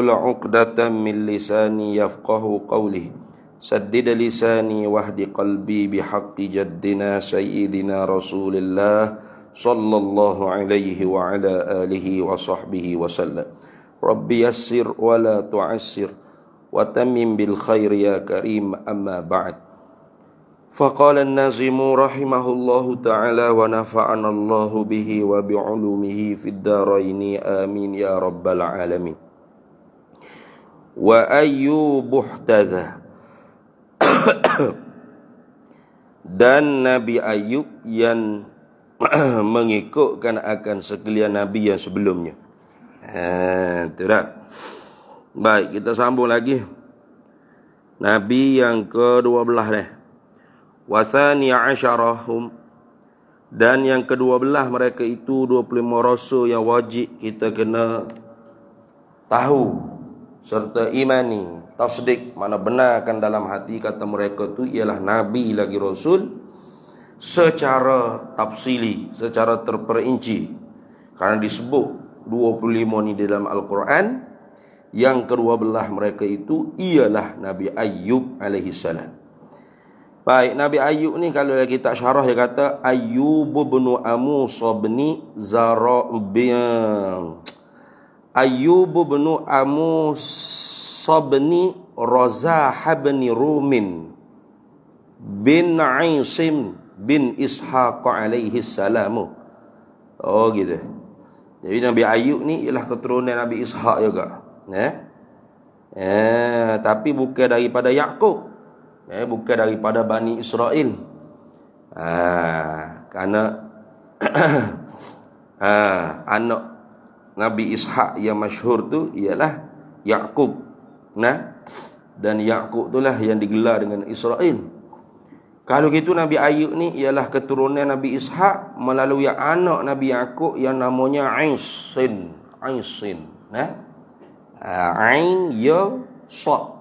wahlul 'uqdatam min lisani yafqahu qawli. Saddid lisani wahdi qalbi bihaqqi jaddina sayyidina Rasulillah sallallahu alaihi wa ala alihi wa sahbihi wa sallam. Rabbi yassir wa la tu'assir wa tammim bil khair ya karim, amma ba'd. Faqala an-nazimu rahimahullahu ta'ala wa nafa'ana Allahu bihi wa bi'ulumihi fid dharaini amin ya rabbal alamin. Wa Ayyub muhtadha dan Nabi Ayyub yang mengikutkan akan sekalian Nabi yang sebelumnya. Itulah. Baik, kita sambung lagi. Nabi yang ke-12 nih. Wa thaniya asyarahum, dan yang ke-12 mereka itu 25 rasul yang wajib kita kena tahu serta imani, tasdik, mana benarkan dalam hati kata mereka tu ialah nabi lagi rasul secara tafsili, secara terperinci, karena disebut 25 ni di dalam Al-Quran. Yang ke-12 mereka itu ialah Nabi Ayyub alaihi salam. Baik, Nabi Ayyub ni kalau kita syarah dia kata Ayyub bin Amusa bin Ayyub bin Amusa bin Razah bin Rumin bin Aisim bin Ishaq alaihi salam. Oh gitu. Jadi Nabi Ayyub ni ialah keturunan Nabi Ishaq juga. Tapi bukan daripada Yaqub. Bukan daripada Bani Israel. Kerana anak Nabi Ishaq yang masyhur tu ialah Yaqub. Dan Yaqub itulah yang digelar dengan Israel. Kalau gitu Nabi Ayyub ni ialah keturunan Nabi Ishaq melalui anak Nabi Yaqub yang namanya Aisin. Ain ya sad.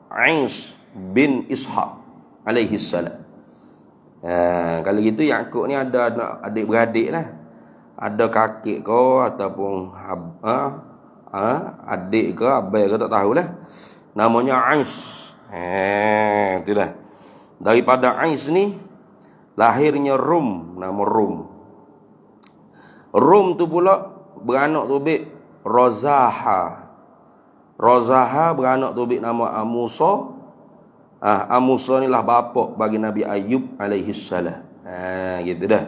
Ais bin Ishaq alaihi salam. Kalau gitu Yaqub ni ada anak adik-beradik lah. Ada kakek ke ataupun adik ke abai ke tak tahulah. Namanya Ais. Itulah. Daripada Ais ni lahirnya Rum, nama Rum. Rum tu pula beranak tubik Razaha. Razaha beranak tubik nama Amusa. Amusa ni lah bapa bagi Nabi Ayyub alaihi salam. Gitu dah.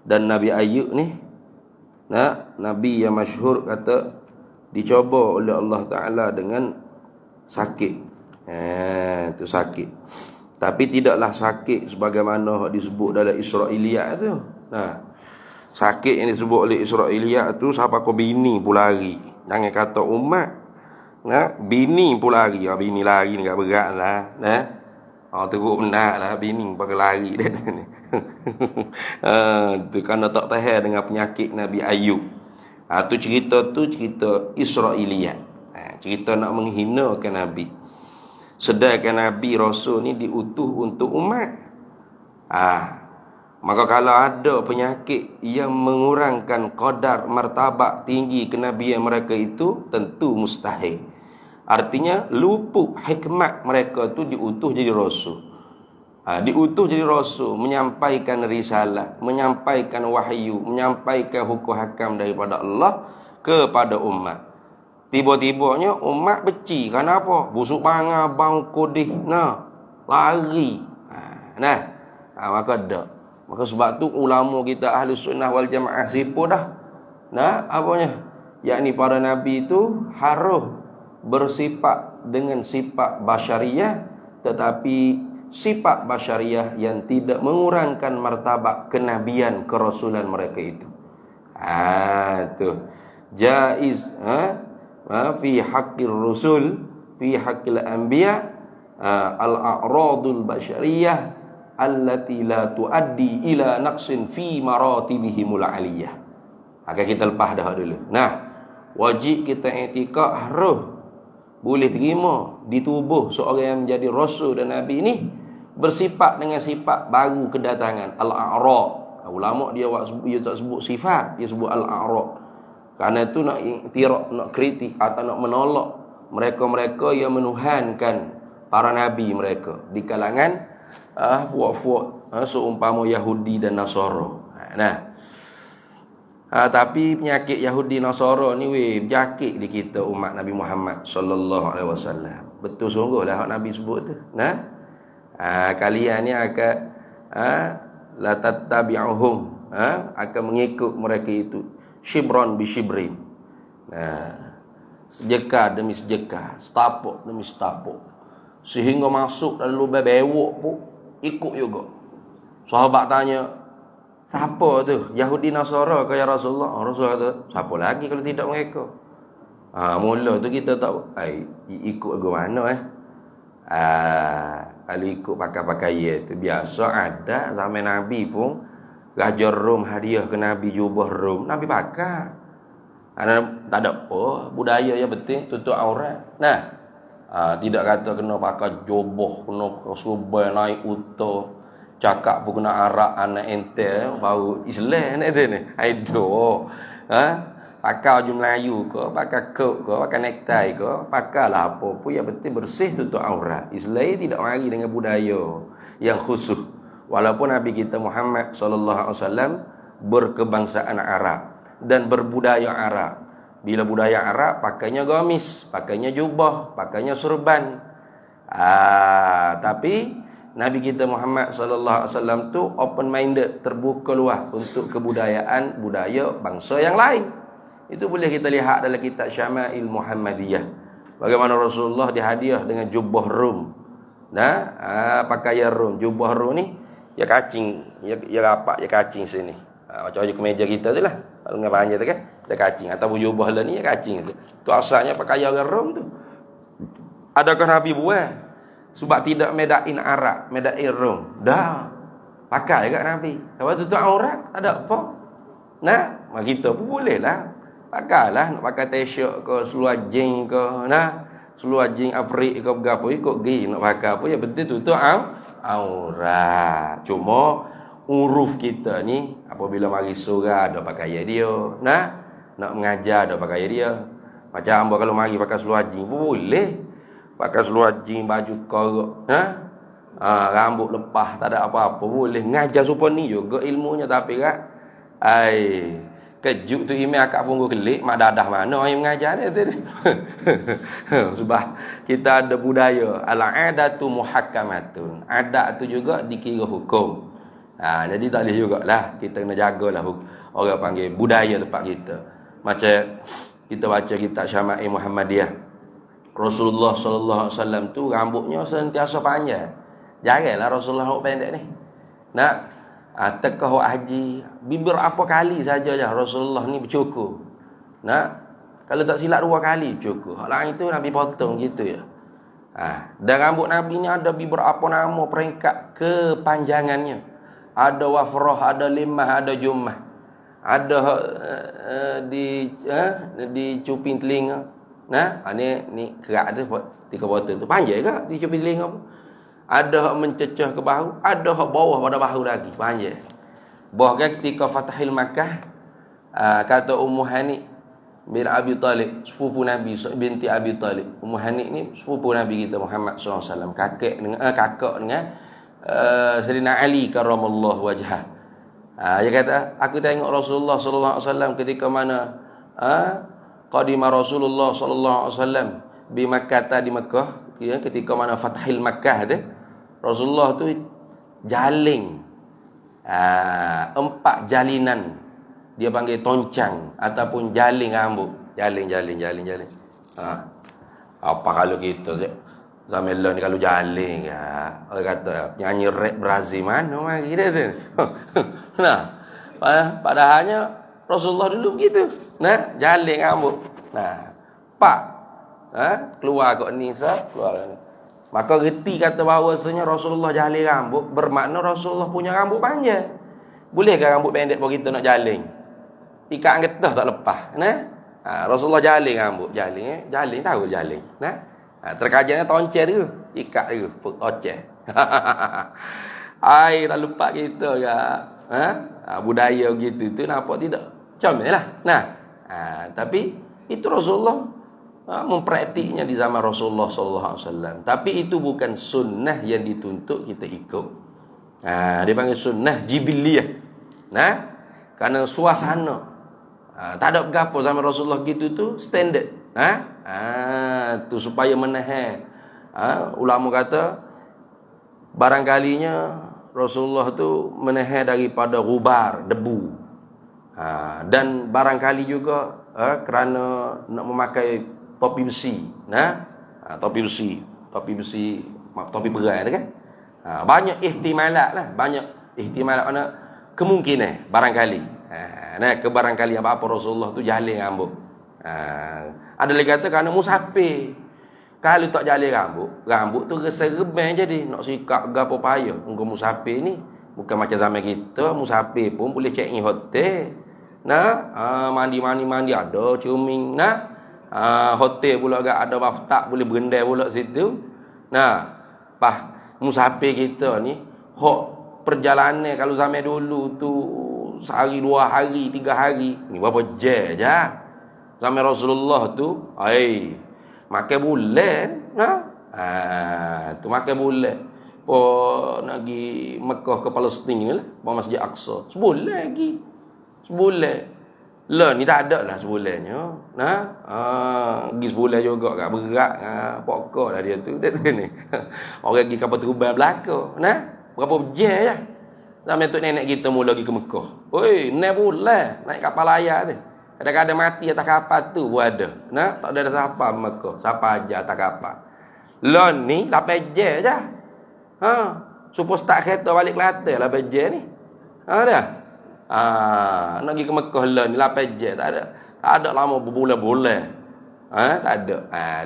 Dan Nabi Ayyub ni Nabi yang masyhur kata dicoba oleh Allah Ta'ala dengan sakit. Itu sakit. Tapi tidaklah sakit sebagaimana disebut dalam Israiliyat tu. Sakit yang disebut oleh Israiliyat tu siapa kau bini pun lari. Jangan kata umat. Bini pun lari. Bini lari ni tak berat lah. Teruk benar lah. Bini pakai lari dia ni. Tu kerana tak tahan dengan penyakit Nabi Ayyub. Cerita Israiliyat. Cerita nak menghinakan Nabi. Sedangkan Nabi Rasul ni diutuh untuk umat. Maka kalau ada penyakit yang mengurangkan qadar martabat tinggi kenabian mereka itu, tentu mustahil. Artinya luput hikmat mereka tu diutuh jadi rasul. Diutuh jadi rasul, menyampaikan risalah, menyampaikan wahyu, menyampaikan hukum hakam daripada Allah kepada umat. Tiba-tibanya umat beci. Kenapa? Busuk pangar, bau kodih, lari. Maka ada. Maka sebab tu ulama kita ahli sunnah wal jamaah sipu dah. Yakni para nabi itu harus bersifat dengan sifat basyariah, tetapi sifat basyariah yang tidak mengurangkan martabat kenabian kerasulan mereka itu. Tu jaiz fi haqqir rusul, fi haqqil anbiya, al-a'radul basyariyah allati la tuaddi ila naqsin fi maratibihimul aliyah. Akan kita lepas dah dulu. Wajib kita i'tikad harus boleh terima di tubuh seorang yang menjadi rasul dan nabi ini bersifat dengan sifat baru kedatangan al-a'rad. Ulama dia tak sebut sifat, dia sebut al-a'rad. Kerana itu nak iktiraf, nak kritik atau nak menolak mereka-mereka yang menuhankan para nabi mereka di kalangan puak-puak seumpama Yahudi dan Nasara. Nah, tapi penyakit Yahudi Nasara ni berjakit di kita umat Nabi Muhammad sallallahu alaihi wasallam. Betul sungguhlah hak Nabi sebut tu. Nah, kalian ni akan la tattabi'uhum, akan mengikut mereka itu shibran bi shibrin. Sejekah demi sejekah, setapuk demi setapuk, sehingga masuk dalam lubang bewok pun ikut juga. Sahabat tanya, siapa tu? Yahudi Nasara ke ya Rasulullah? Rasulullah kata, siapa lagi kalau tidak mereka? Mula tu kita tahu, ikut ke mana kalau ikut pakai-pakai tu biasa ada zaman Nabi pun Raja Rom hadiah ke Nabi jubah Rom, Nabi pakai. Tak ada apa, budaya yang betul tutup aurat. Nah, tidak kata kena pakai jubah, kena serban naik unta, cakap pun kena arak anak ente baru Islam ni tu ni. Aido. Pakai baju Melayu ke, pakai coat ke, pakai necktie ke, pakailah apa pun yang penting bersih tutup aurat. Islam tidak mari dengan budaya yang khusus. Walaupun Nabi kita Muhammad sallallahu alaihi wasallam berkebangsaan Arab dan berbudaya Arab. Bila budaya Arab pakainya gamis, pakainya jubah, pakainya surban. Tapi Nabi kita Muhammad sallallahu alaihi wasallam tu open minded, terbuka luas untuk kebudayaan budaya bangsa yang lain. Itu boleh kita lihat dalam kitab Syama'il Muhammadiyah. Bagaimana Rasulullah dihadiah dengan jubah Rum. Pakaian Rum, jubah Rum ni ya kacing, ya rapat, ya kacing sini. Macam baju kemeja kita tu lah. Lengan panjang tu kan, ada kacing. Atau jubah lah ni, ya kacing tu. Tu asalnya pakaian orang Rom tu. Adakah Nabi buat? Sebab tidak medain Arab, medain Rom. Dah. Pakai juga Nabi. Lepas tu aurat, tak ada apa. Nah, kita pun boleh lah. Pakailah, nak pakai t-shirt ke, seluar jeans ke, seluar jeans Afrik ke, berapa ikut gay nak pakai apa. Ya betul tu aurat. Cuma uruf kita ni apabila mari surah ada pakaian dia, nak mengajar ada pakaian dia. Macam hamba kalau mari pakai seluar jeans boleh. Pakai seluar jeans, baju korok, rambut lepas, tak ada apa-apa boleh. Ngajar supaya ni juga ilmunya. Tapi kan kejut tu email akak punggu kelik, mak dadah mana yang mengajar dia tu. Sebab kita ada budaya al-adatu muhakkamatun. Adat tu juga dikira hukum. Jadi tak boleh jugalah. Kita kena jagalah orang panggil budaya tempat kita. Macam kita baca kitab Syama'il Muhammadiyah. Rasulullah sallallahu alaihi wasallam tu rambutnya sentiasa panjang. Jaranglah Rasulullah rambut pendek ni. Tekah haji bibir apa kali saja Rasulullah ni bercukur. Kalau tak silap 2 kali bercukur. Hak lain tu Nabi potong gitu ya. Dan rambut Nabi ni ada beberapa nama peringkat kepanjangannya. Ada wafrah, ada limah, ada jummah. Ada di cuping telinga. Ni kerak tu 3 botol tu. Panjang ke di cuping telinga pun. Ada hak mencecah ke bahu, ada hak bawah pada bahu lagi, panjang. Bahkan ketika Fathil Makkah, kata Ummu Hani bin Abi Talib, sepupu Nabi binti Abi Talib. Ummu Hani ni sepupu Nabi kita Muhammad SAW, kakak dengan Sayyidina Ali karramallahu wajhah. Dia kata, aku tengok Rasulullah sallallahu alaihi wasallam ketika mana qadima Rasulullah sallallahu alaihi wasallam di Makkah, di Makkah, ya, ketika mana Fathil Makkah tu, Rasulullah tu jaling 4 jalinan, dia panggil toncang ataupun jaling rambut, jaling. Apa kalau kita zaman ni kalau jaling orang kata nyanyi rap Brazil mana mari dia tu. Padahalnya Rasulullah dulu begitu. Jaling rambut. Pak keluar kat ni keluar ni. Maka reti kata bahawasanya Rasulullah jaling rambut bermakna Rasulullah punya rambut panjang. Bolehkah rambut pendek bagi kita nak jaling? Ikat getah tak lepas. Rasulullah jaling rambut, jaling tahu jaling. Terkajannya toncel tu, ikat tu, oceh. Tak lupa kita ya. Budaya begitu tu nampak tidak? Comellah. Tapi itu Rasulullah mempraktiknya di zaman Rasulullah sallallahu alaihi wasallam. Tapi itu bukan sunnah yang dituntut kita ikut. Dia panggil sunnah jibiliyah. Karena suasana. Tak ada gapo zaman Rasulullah gitu tu standard. Tu supaya menahan. Ulama kata barangkalinya Rasulullah tu menahan daripada gubar, debu. Dan barangkali juga kerana nak memakai topi besi. Topi besi, topi berai kan. Banyak ihtimalat lah, mana kemungkinan barangkali. Kebarangkali apa Rasulullah tu jalan rambut. Ada lagi kata kerana musafir. Kalau tak jalan rambut tu rasa rebang jadi nak sikap gapo payah. Engkau musafir ni bukan macam zaman kita, musafir pun boleh check in hotel. Mandi ada cuming. Hotel pula agak ada bathtub boleh berendai pula situ. Musafir kita ni hok perjalanan kalau zaman dulu tu sehari, 2 hari, 3 hari. Ni berapa jam je. Zaman Rasulullah tu, makan bulan. Tu makan bulan. Nak pergi Mekah ke Palestin ni lah. Masjid Aqsa. Sebulan lagi. Lah ni tak ada lah sebulannya. Pergi sebulan juga kat berat. Pokok lah dia tu. Dia tu ni. Orang pergi kapal terbang belakang. Berapa jam je. Zaman tu nenek kita mula pergi ke Mekah. 6 bulan naik kapal layar tu. Kadang-kadang mati atas kapal tu pun ada. Tak ada siapa Mekah. Siapa aja atas kapal. Lah ni 8 jam je. Supaya start kereta balik Kelantan 8 jam ni. Dah. Nak pergi ke Mekah lah ni 8 jam. Tak ada lama berbulan-bulan. Tak ada.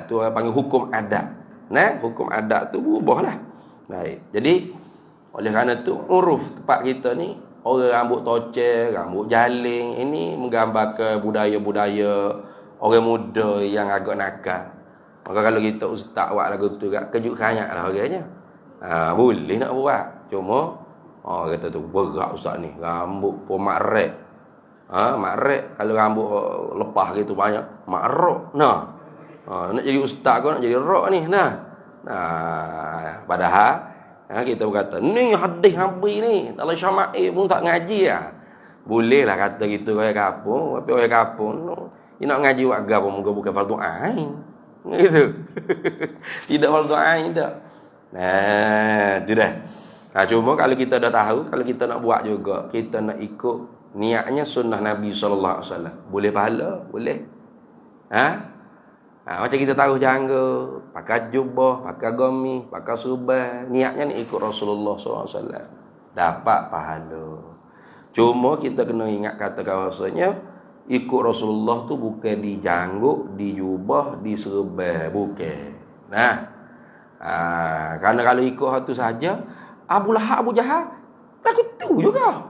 Tu orang panggil hukum adat. Hukum adat tu berubah lah. Baik. Jadi oleh kerana tu uruf tempat kita ni orang rambut tocel, rambut jaling, ini menggambarkan budaya-budaya orang muda yang agak nakal. Maka kalau kita ustaz buat lagu tu kejut sangatlah orangnya. Boleh nak buat. Cuma kata tu berat ustaz ni, rambut pun makrek. Makrek kalau rambut lepas gitu banyak makrok. Nak jadi ustaz kau nak jadi rock ni. Padahal kita berkata, ni hadis Nabi ni, dalam Syama'il pun tak ngaji lah. Boleh lah kata gitu orang kapung. Tapi orang kapung, dia nak ngaji buat apa, moga bukan fardu ain. Gitu. Tidak fardu ain tak. Itu dah. Cuma kalau kita dah tahu, kalau kita nak buat juga, kita nak ikut niatnya sunnah Nabi SAW. Boleh pahala? Boleh. Macam kita tahu jangga, pakai jubah, pakai gomi, pakai subah. Niatnya ni ikut Rasulullah SAW. Dapat pahala. Cuma kita kena ingat kata bahasanya ikut Rasulullah tu bukan di janggut, di jubah, di serban. Bukan. Kerana kalau ikut hal tu saja, Abu Lahab, Abu Jahal lagu tu juga.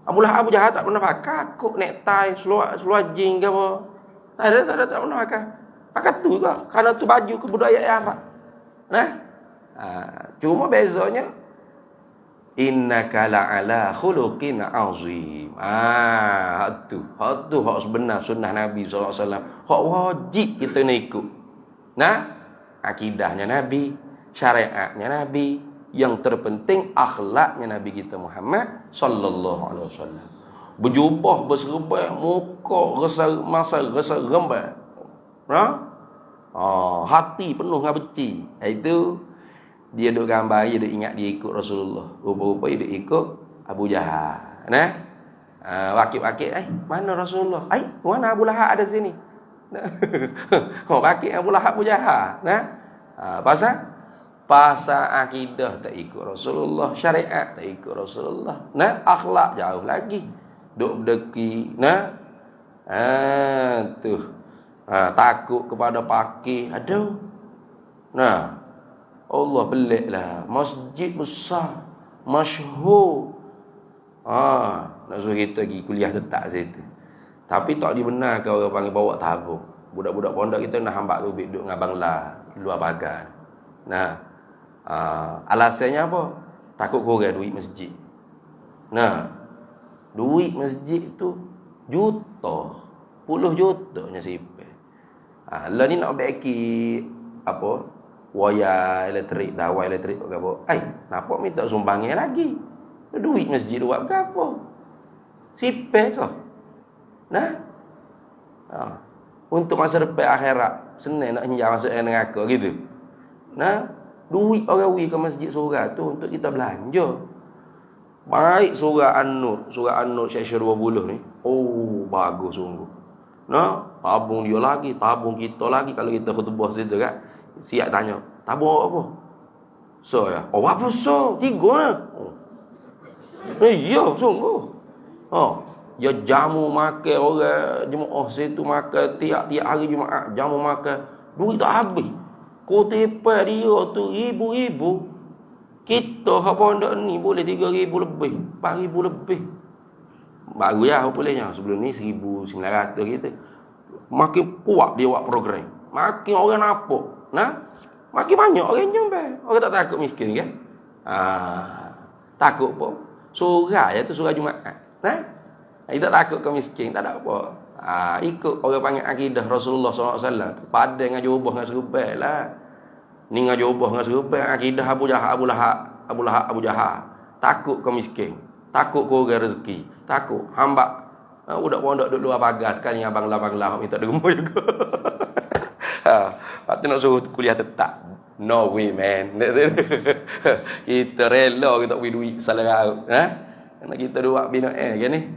Abu Lahab, Abu Jahal tak pernah pakai kok necktie, seluar jeans ke apa. Tak pernah pakai. Pakai tu juga. Kerana tu baju kebudayaan Arab. Cuma bezanya innaka la'ala khuluqin azim. Hak tu hak sebenar sunnah Nabi sallallahu alaihi wasallam. Hak wajib kita nak ikut. Akidahnya Nabi, syariatnya Nabi, yang terpenting akhlaknya Nabi kita Muhammad sallallahu alaihi wasallam. Berjubah, berserban, muka rasa rembang. Hati penuh dengan beci. Itu dia duk gambar, dia duk ingat dia ikut Rasulullah. Rupa-rupa dia duk ikut Abu Jahal. Wakil-wakil, mana Rasulullah? Mana Abu Lahab ada sini? Wakil Abu Lahab, Abu Jahal. Pasal akidah tak ikut Rasulullah, syariat tak ikut Rasulullah. Akhlak jauh lagi. Duk berdeki. Takut kepada pakih. Aduh. Allah peliklah. Masjid besar, masyhur. Nak suruh kita pergi kuliah tetap situ. Tapi tak dibenarkan orang panggil bawa tabung. Budak-budak pondok kita nak hambak lubik duduk dengan bangla luar pagar. Alasannya apa? Takut kurang duit masjid. Duit masjid tu juta. Puluh jutanya sipir. Lah ni nak baiki apa? Waya elektrik, dawai elektrik ke apa? Nampak minta sumbangnya lagi. Duit masjid buat apa? Sipir kau. Nah. Untuk masa depan akhirat, senang nak hinjau masuk neraka gitu. Nah, duit orang wi ke masjid surah tu untuk kita belanja. Baik surah An-Nur seksyen 20 ni. Oh, bagus sungguh. Nah, tabung dia lagi, tabung kita lagi. Kalau kita khutbah situ kan, siap tanya, tabung apa? So ya. Oh, apa so? 3 lah. Iya, sungguh. Ya jamu makan orang jemaah situ makan tiap-tiap hari Jumaat, jamu makan. Duit tak habis. Kutipan dia tu ribu-ribu. Kita hak pondok ni boleh 3,000 lebih, 4,000 lebih. Baru ya bolehnya. Sebelum ni 1,900 kita. Makin kuat dia buat program. Makin orang nampak. Nah, makin banyak orang nyumbang. Orang tak takut miskin kan? Takut pun. Surah ya tu surah Jumaat. Nah, kita takut ke miskin, tak ada apa. Ikut orang panggil akidah Rasulullah SAW. Pada ngaji ubah dengan serupai lah. Ni ngaji ubah dengan serupai. Akidah Abu Lahab, Abu Jahal. Takut ke miskin. Takut ke orang rezeki. Takut. Hamba. Budak pondok duduk luar pagar. Sekarang yang abang-abang minta derma juga. Lepas tu nak suruh kuliah tetap. No way man. Kita rela kita beri duit salah raut. Nak kita dua bina kan ni.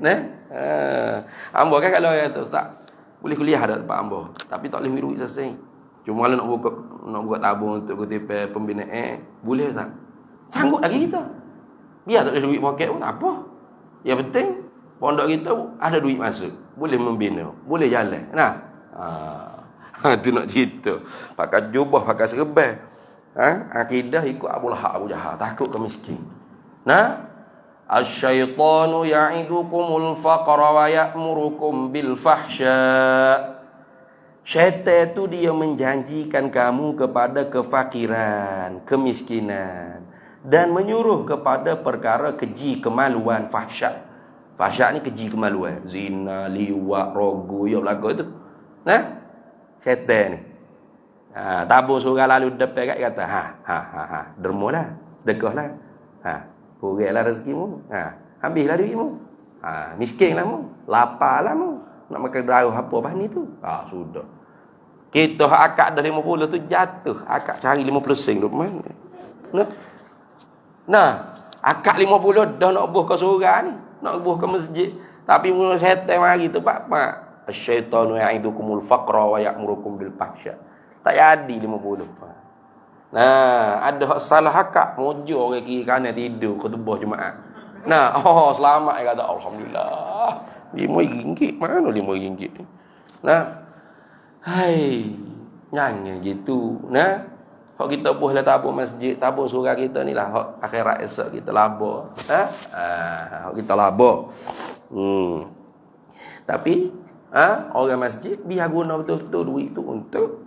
Ambo kan kalau tu tak boleh kuliah dah tempat ambo. Tapi tak boleh beri duit selesai. Cuma kalau nak buat tabung untuk kutipan pembinaan, boleh tak? Sanggup lagi kita. Biar tak ada duit poket pun tak apa. Yang penting pondok kita ada duit masuk. Boleh membina, boleh jalan. Nah. Tu nak cerita. Pakai jubah, pakai serban. Akidah ikut Abu Lahab, Abu Jahal. Takut ke miskin. Nah. Asyaitanu ya'idukumul faqra wa ya'murukum bil fahsya. Syaitan itu dia menjanjikan kamu kepada kefakiran, kemiskinan dan menyuruh kepada perkara keji, kemaluan, fahsya. Fahsya ni keji, kemaluan. Zina, liwat, rogu, ya belaka itu. Nah, syaitan ni. Tabur surah lalu depan kat kata, dermalah, sedekahlah. Kuranglah rezekimu. Habislah duitmu. Miskinlah mu. Laparlah mu. Nak makan darah apa ni tu? Sudah. Kita akak dah 50 tu jatuh. Akak cari 50 sen duk mana? Nah, akak 50 dah nak buh ke surah ni. Nak buh ke masjid. Tapi mun syaitan mari tu pak. Asyaitanu ya'idukumul faqra wa ya'murukum bil fahsya. Tak jadi 50. Nah, ada hak salah akak, mojok orang kiri kanan tidur khutbah Jumaat. Nah, selamat dia kata alhamdulillah. RM5 mana RM5 ni? Nah. Nyanyi gitu. Nah, hak kita buhlah tabung masjid, tabung surah kita ni lah hak akhirat esok kita labur. Hak kita labur. Tapi orang masjid biar guna betul-betul duit tu untuk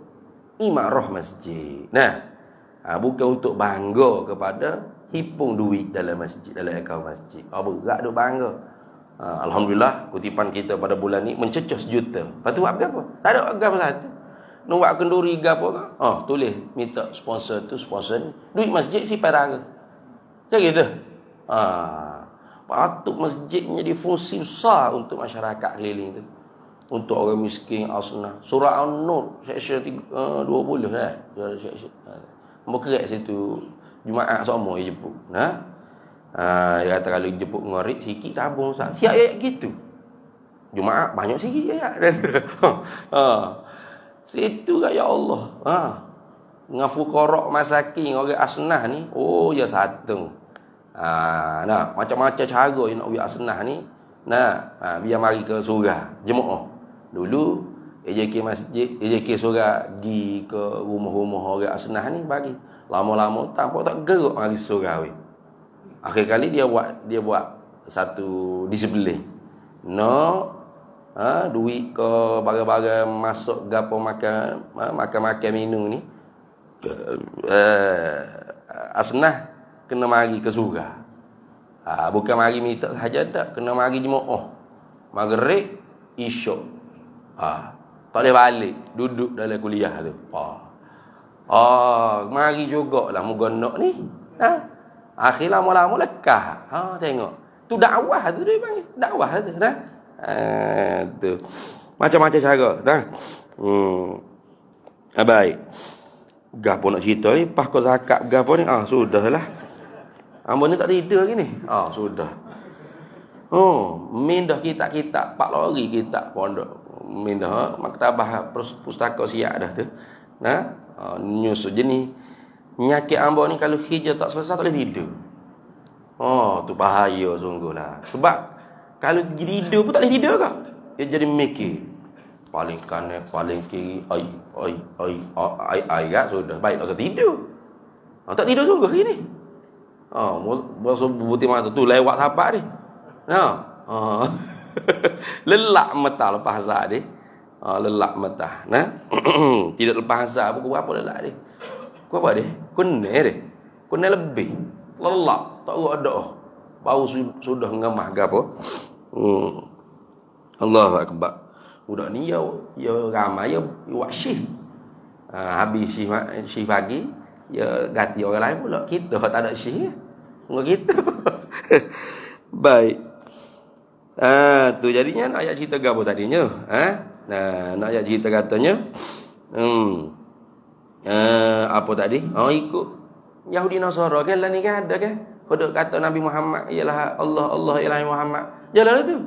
imarah masjid. Nah, bukan untuk bangga kepada hipung duit dalam masjid, dalam akaun masjid. Berat duk bangga. Alhamdulillah kutipan kita pada bulan ni mencecah 1 juta. Lepas tu buat apa? Tak ada agam satu. Nak buat kenduri gapo ke? Tulis minta sponsor tu, sponsor ni. Duit masjid si parang. Macam gitu. Patut masjid menjadi fungsi besar untuk masyarakat keliling tu. Untuk orang miskin, asnaf. Surah An-Nur seksyen 20 dah. Berkerak situ Jumaat semua dia jemput. Dia kata kalau jemput ngorik sikit tabung Ustaz. Siap ayat gitu. Jumaat banyak sikit ayat. Situ kat ya Allah. Dengan fuqara masakin orang asnah ni, ya satu. Nah, macam-macam cara yang nak buat asnah ni. Biar mari ke surah jemaah. Dulu AJK masjid, AJK surah pergi ke rumah-rumah orang asnah ni bagi. Lama-lama tanpa tak gerak mari surah weh. Akhir kali dia buat satu disiplin. Duit ke barang-barang masuk gapo makan minum ni. Asnah kena mari ke surah. Bukan mari minta saja tak, kena mari jemaah. Maghrib, isyak. Tak boleh balik, duduk dalam kuliah tu. Mari jugalah mugonok ni. Akhir lama-lama lekah. Tengok. Tu dakwah tu dia panggil. Dakwah tu. Tu. Macam-macam cara. Baik. Gapo nak cerita ni? Pas kau zakat gapo ni? Sudahlah. Ambo ni tak tidur lagi ni. Sudah. Mindah kitab-kitab 4 lori kitab pondok. Mindah maktabah pustaka siap dah tu. Nyusul jenis penyakit ambo ni kalau hijau tak selesai tak boleh tidur. Tu bahaya sungguhlah. Sebab kalau tidur pun tak boleh tidur kah? Dia jadi mikir. Paling kanan, paling kiri, ai kat sudah. Baik tak usah tidur. Tak tidur sungguh hari ni. Berasa buti mata tu lewat sahabat ni. Lelak mata lepas asar dia. Lelak mata. Tidak lepas asar pun berapa lelak dia. Kau apa dia? Kunai dia. Kunai lebih. Lelak. Tak ada. Bau sudah ngemah ke apa. Allahu Akbar. Budak ni ya ramai ya buat syih. Habis syih pagi, ya ganti orang lain pula. Kita tak ada syih. Enggak gitu. Baik. Tu jadinya nak ayat cerita gapo tadinya? Nak ayat cerita katanya apa tadi? Ikut Yahudi Nasara kan lah ni kan ada kan? Kodok kata Nabi Muhammad ialah Allah ialah Muhammad. Jalan tu.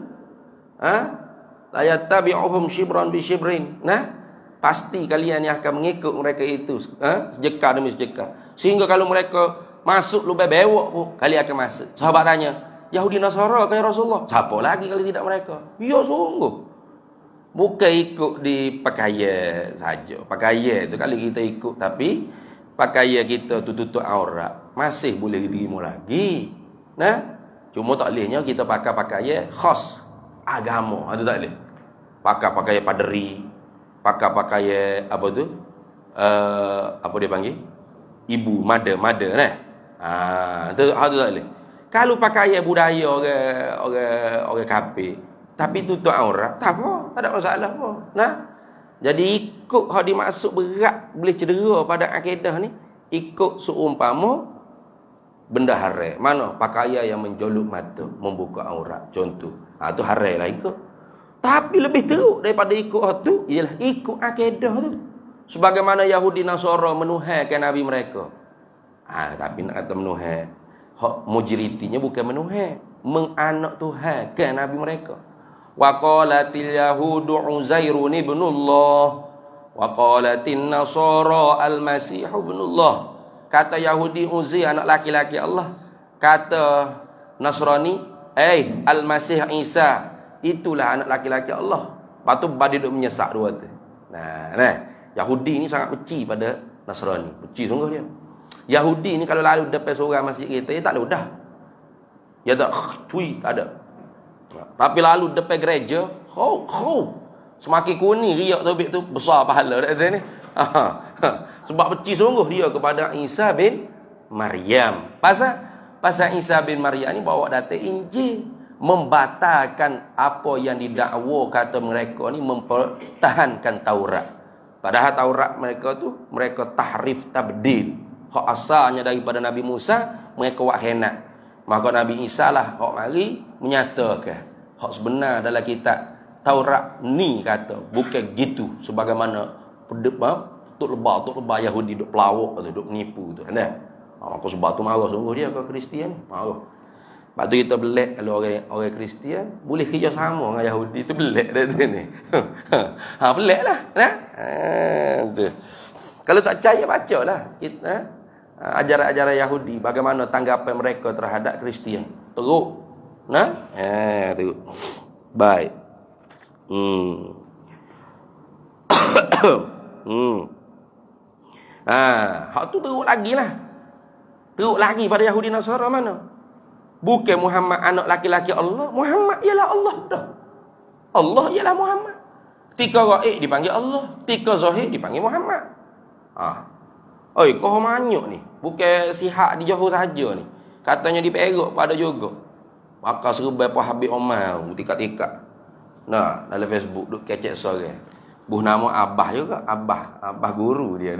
La yattabi'uhum shibran bi shibrin. Pasti kalian yang akan mengikut mereka itu, sejekah demi sejekah. Sehingga kalau mereka masuk lubang bewok pun kalian akan masuk. Sahabat tanya, Yahudi Nasara kaya Rasulullah. Siapa lagi kalau tidak mereka? Ya sungguh. Bukan ikut di pakaian saja. Pakaian itu kali kita ikut, tapi pakaian kita tutup aurat masih boleh diterima lagi. Cuma tak bolehnya kita pakai pakaian khas agama. Itu tak boleh. Pakai pakaian paderi, pakai pakaian apa tu? Apa dia panggil? Ibu, mother itu tak boleh. Kalau pakaian budaya orang kafir, tapi tutup aurat, tak apa, tak ada masalah apa. Jadi ikut hak dimaksud berat boleh cedera pada akidah ni, ikut seumpama benda haram. Mana pakaian yang menjolok mata, membuka aurat, contoh. Tu haram lah ikut. Tapi lebih teruk daripada ikut hak tu ialah ikut akidah tu. Sebagaimana Yahudi Nasara menuhankan nabi mereka. Tapi nak kata menuhan, hak mujritinya bukan menuhan, menganak Tuhan ke nabi mereka. Wa qalatil yahudu Uzairun ibnullah wa qalatin nasara al-masih ibnullah. Kata Yahudi Uzair anak laki-laki Allah. Kata Nasrani al-Masih Isa itulah anak laki-laki Allah. Lepas tu badi duk menyesak dua tu. Yahudi ni sangat benci pada Nasrani. Benci sungguh dia. Yahudi ni kalau lalu depan seorang masjid kita, dia tak ludah. Dia tak tak ada. Tapi lalu depan gereja, semakin kuning riak tobik tu besar pahala dak ni. Sebab benci sungguh dia kepada Isa bin Maryam. Pasal Isa bin Maryam ni bawa datang Injil, membatalkan apa yang didakwa kata mereka ni mempertahankan Taurat. Padahal Taurat mereka tu mereka tahrif tabdil. Hak asalnya daripada Nabi Musa, mereka buat khianat. Maka Nabi Isa lah hak mari menyatakan hak sebenar dalam kitab Taurat ni kata bukan gitu sebagaimana tok lebah Yahudi duk pelawak tu, duk menipu tu. Maka sebab tu marah sungguh dia ke Kristian, marah. Lepas tu kita belak kalau orang Kristian boleh kerja sama dengan Yahudi tu, belak dah tu ni. Belaklah, tu. Kalau tak percaya bacalah kita ajaran-ajaran Yahudi, bagaimana tanggapan mereka terhadap Kristian. Teruk. Teruk. Baik. Hak tu teruk lagi lah. Teruk lagi pada Yahudi Nasara mana? Bukan Muhammad anak laki-laki Allah. Muhammad ialah Allah dah. Allah ialah Muhammad. Tika Raib dipanggil Allah, Tika Zahir dipanggil Muhammad. Kau manyuk ni. Bukan sihat di Johor saja ni. Katanya di Perak pada juga. Maka serba apa Habib Omar tikat-tikat. Nah, dalam Facebook duk kecek sore. Buh nama Abah juga, Abah guru dia.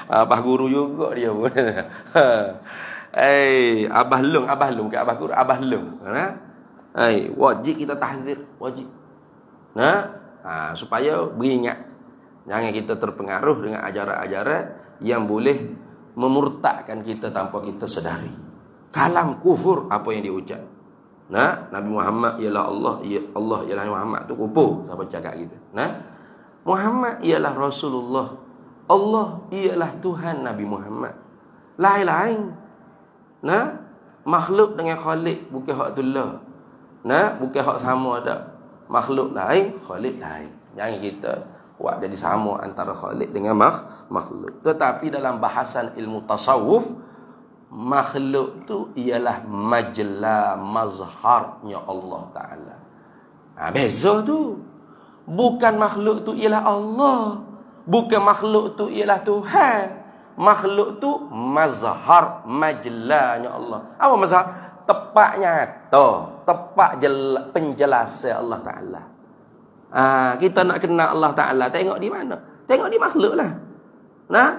Abah guru juga dia. Abah Lung ke Abah guru, Abah Lung. Nah. Wajib kita tahzir, wajib. Nah, supaya beringat. Jangan kita terpengaruh dengan ajaran-ajaran yang boleh memurtadkan kita tanpa kita sedari. Kalam kufur apa yang diucap. Nah, Nabi Muhammad ialah Allah, Allah ialah Muhammad tu kufur. Siapa cakap gitu. Nah, Muhammad ialah Rasulullah. Allah ialah Tuhan Nabi Muhammad. Lain-lain. Nah, makhluk dengan Khalik bukan hak tullah. Nah, bukan hak sama dak. Makhluk lain, Khalik lain. Jangan kita buat jadi sama antara Khalik dengan makhluk. Tetapi dalam bahasan ilmu tasawuf, makhluk tu ialah majla mazharnya Allah Ta'ala. Beza tu. Bukan makhluk tu ialah Allah. Bukan makhluk tu ialah Tuhan. Makhluk tu mazhar, majlanya Allah. Apa mazhar? Tepat nyata. Tepat penjelasan Allah Ta'ala. Kita nak kenal Allah Ta'ala, tengok di mana? Tengok di makhluk lah. Nah,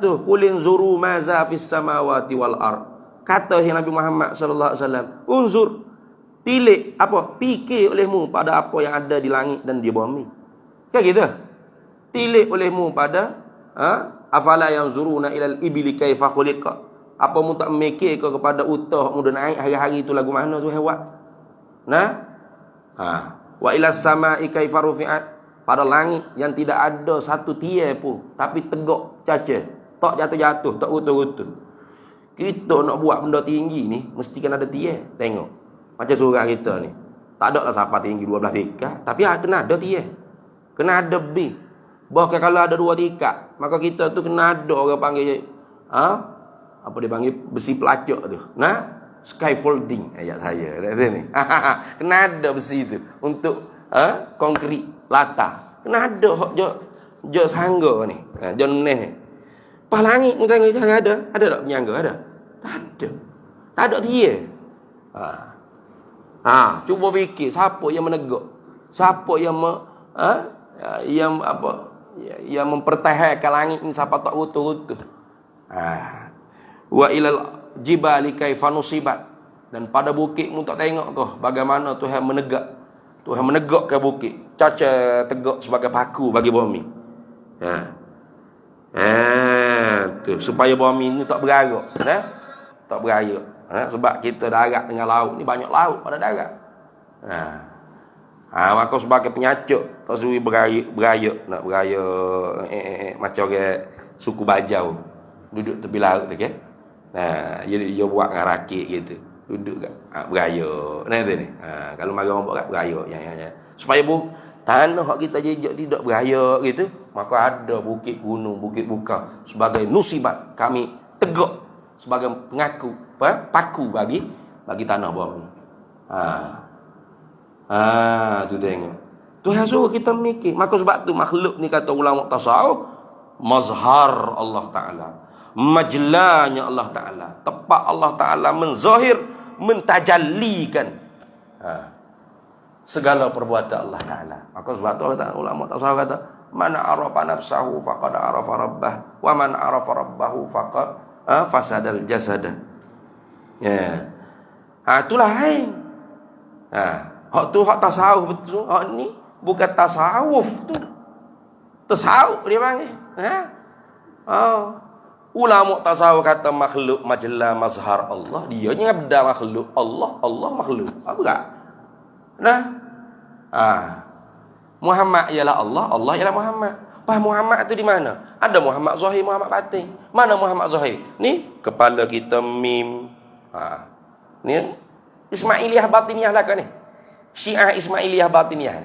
tu kulin zuru maza fis samawati wal ard. Kata Nabi Muhammad sallallahu alaihi wasallam, unzur, tilik apa? Fikir olehmu pada apa yang ada di langit dan di bumi. Kan gitu? Tilik olehmu pada afala yanzuruna ilal ibli kaifa khuliqa. Apa mu tak mikir ke kepada unta hak muda naik hari-hari tu lagu mana tu hewan? Nah? Wa ilas samai kaifa rufi'at. Pada langit yang tidak ada satu tiai pun, tapi tegak caca, tak jatuh-jatuh, tak utuh-utuh. Kita nak buat benda tinggi ni mesti kan ada tiai. Tengok. Macam surau kita ni. Tak ada lah siapa tinggi 12 tingkat, tapi kena ada tiai. Kena ada beam. Bahkan kalau ada 2 tingkat, maka kita tu kena ada orang panggil apa dia panggil besi pelacak tu. Nah, scaffolding ayat saya. Ni. Kena ada besi tu untuk konkrit latar. Kena ada hok jo sangga ni. Jo neh. Pas langit mu tengok jangan ada. Ada tak penyangga ada? Tak ada. Tak ada dia. Cuba fikir siapa yang menegak? Siapa yang yang mempertahankan langit ni siapa tak utuh-utuh. Wa ilal jibali kaifa nusibat. Dan pada bukit mu tak tengok tu bagaimana Tuhan menegak. Tuhan menegakkan bukit. Caca tegak sebagai paku bagi bumi. Tu supaya bumi ni tak bergerak, tak bergerak. Sebab kita darat dengan laut ni banyak laut pada darat. Maka sebagai penyacuk tak suruh beraya nak beraya macam orang suku Bajau duduk tepi laut tu kan. Dia buat dengan rakit gitu. Duduk kat beraya. Ni. Kalau mari orang buat kat beraya ya. Supaya tanah hak kita jejak tidak beraya gitu, maka ada bukit gunung, bukit buka sebagai nusibat kami tegak sebagai pengaku paku bagi tanah bumi. Tu tengok. Tuhan suruh kita mikir. Maka sebab tu makhluk ni kata ulama tasawuf mazhar Allah Ta'ala. Majlanya Allah Ta'ala. Tepat Allah Ta'ala menzahir, mentajallikan segala perbuatan Allah Ta'ala. Maka sebab tu ulama tasawuf kata man arafa nafsahu faqad arafa rabbah wa man arafa rabbahu faqad fasadal jasada. Itulah hak tu hak tasawuf betul. Hak ni bukan tasawuf tu. Tasawuf dia panggil. Ulama tasawuf kata makhluk majla mazhar Allah. Dia ni abda makhluk Allah, Allah makhluk. Apa tak? Muhammad ialah Allah, Allah ialah Muhammad. Muhammad tu di mana? Ada Muhammad zahir, Muhammad batin. Mana Muhammad zahir? Ni kepala kita mim. Ni Ismailiyah batiniyah lah kan ni. Syiah Ismailiyah batiniyah.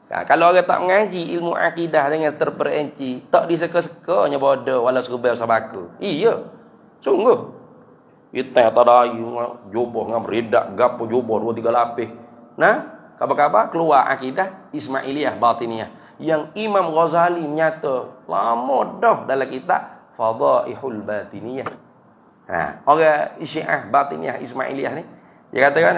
Kalau orang tak mengaji ilmu akidah dengan terperinci, tak diseka-sekanya bodoh wala serba sabaku. Iya. Sungguh. Kita tak ada jubah ngam redak gapo jubah 2-3 lapis. Kabar-kabar keluar akidah Ismailiyah batiniyah yang Imam Ghazali menyata lama dah dalam kitab Fadaihul Batiniyah. Orang Syiah batiniyah Ismailiyah ni dia kata kan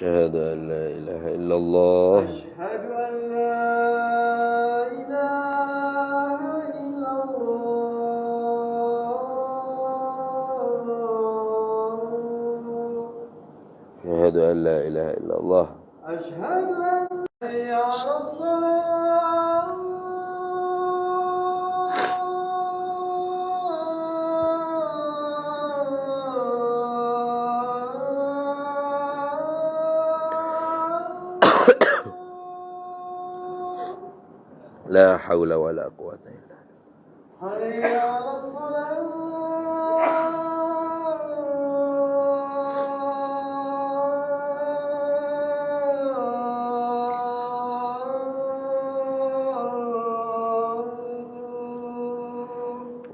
Asyhadu an la ilaha illallah. Asyhadu an la ilaha illallah. Asyhadu an la ilaha illallah. Asyhadu an hayya 'alas shalah. La haula wala quwata illa billah. Hayya 'alas shalah.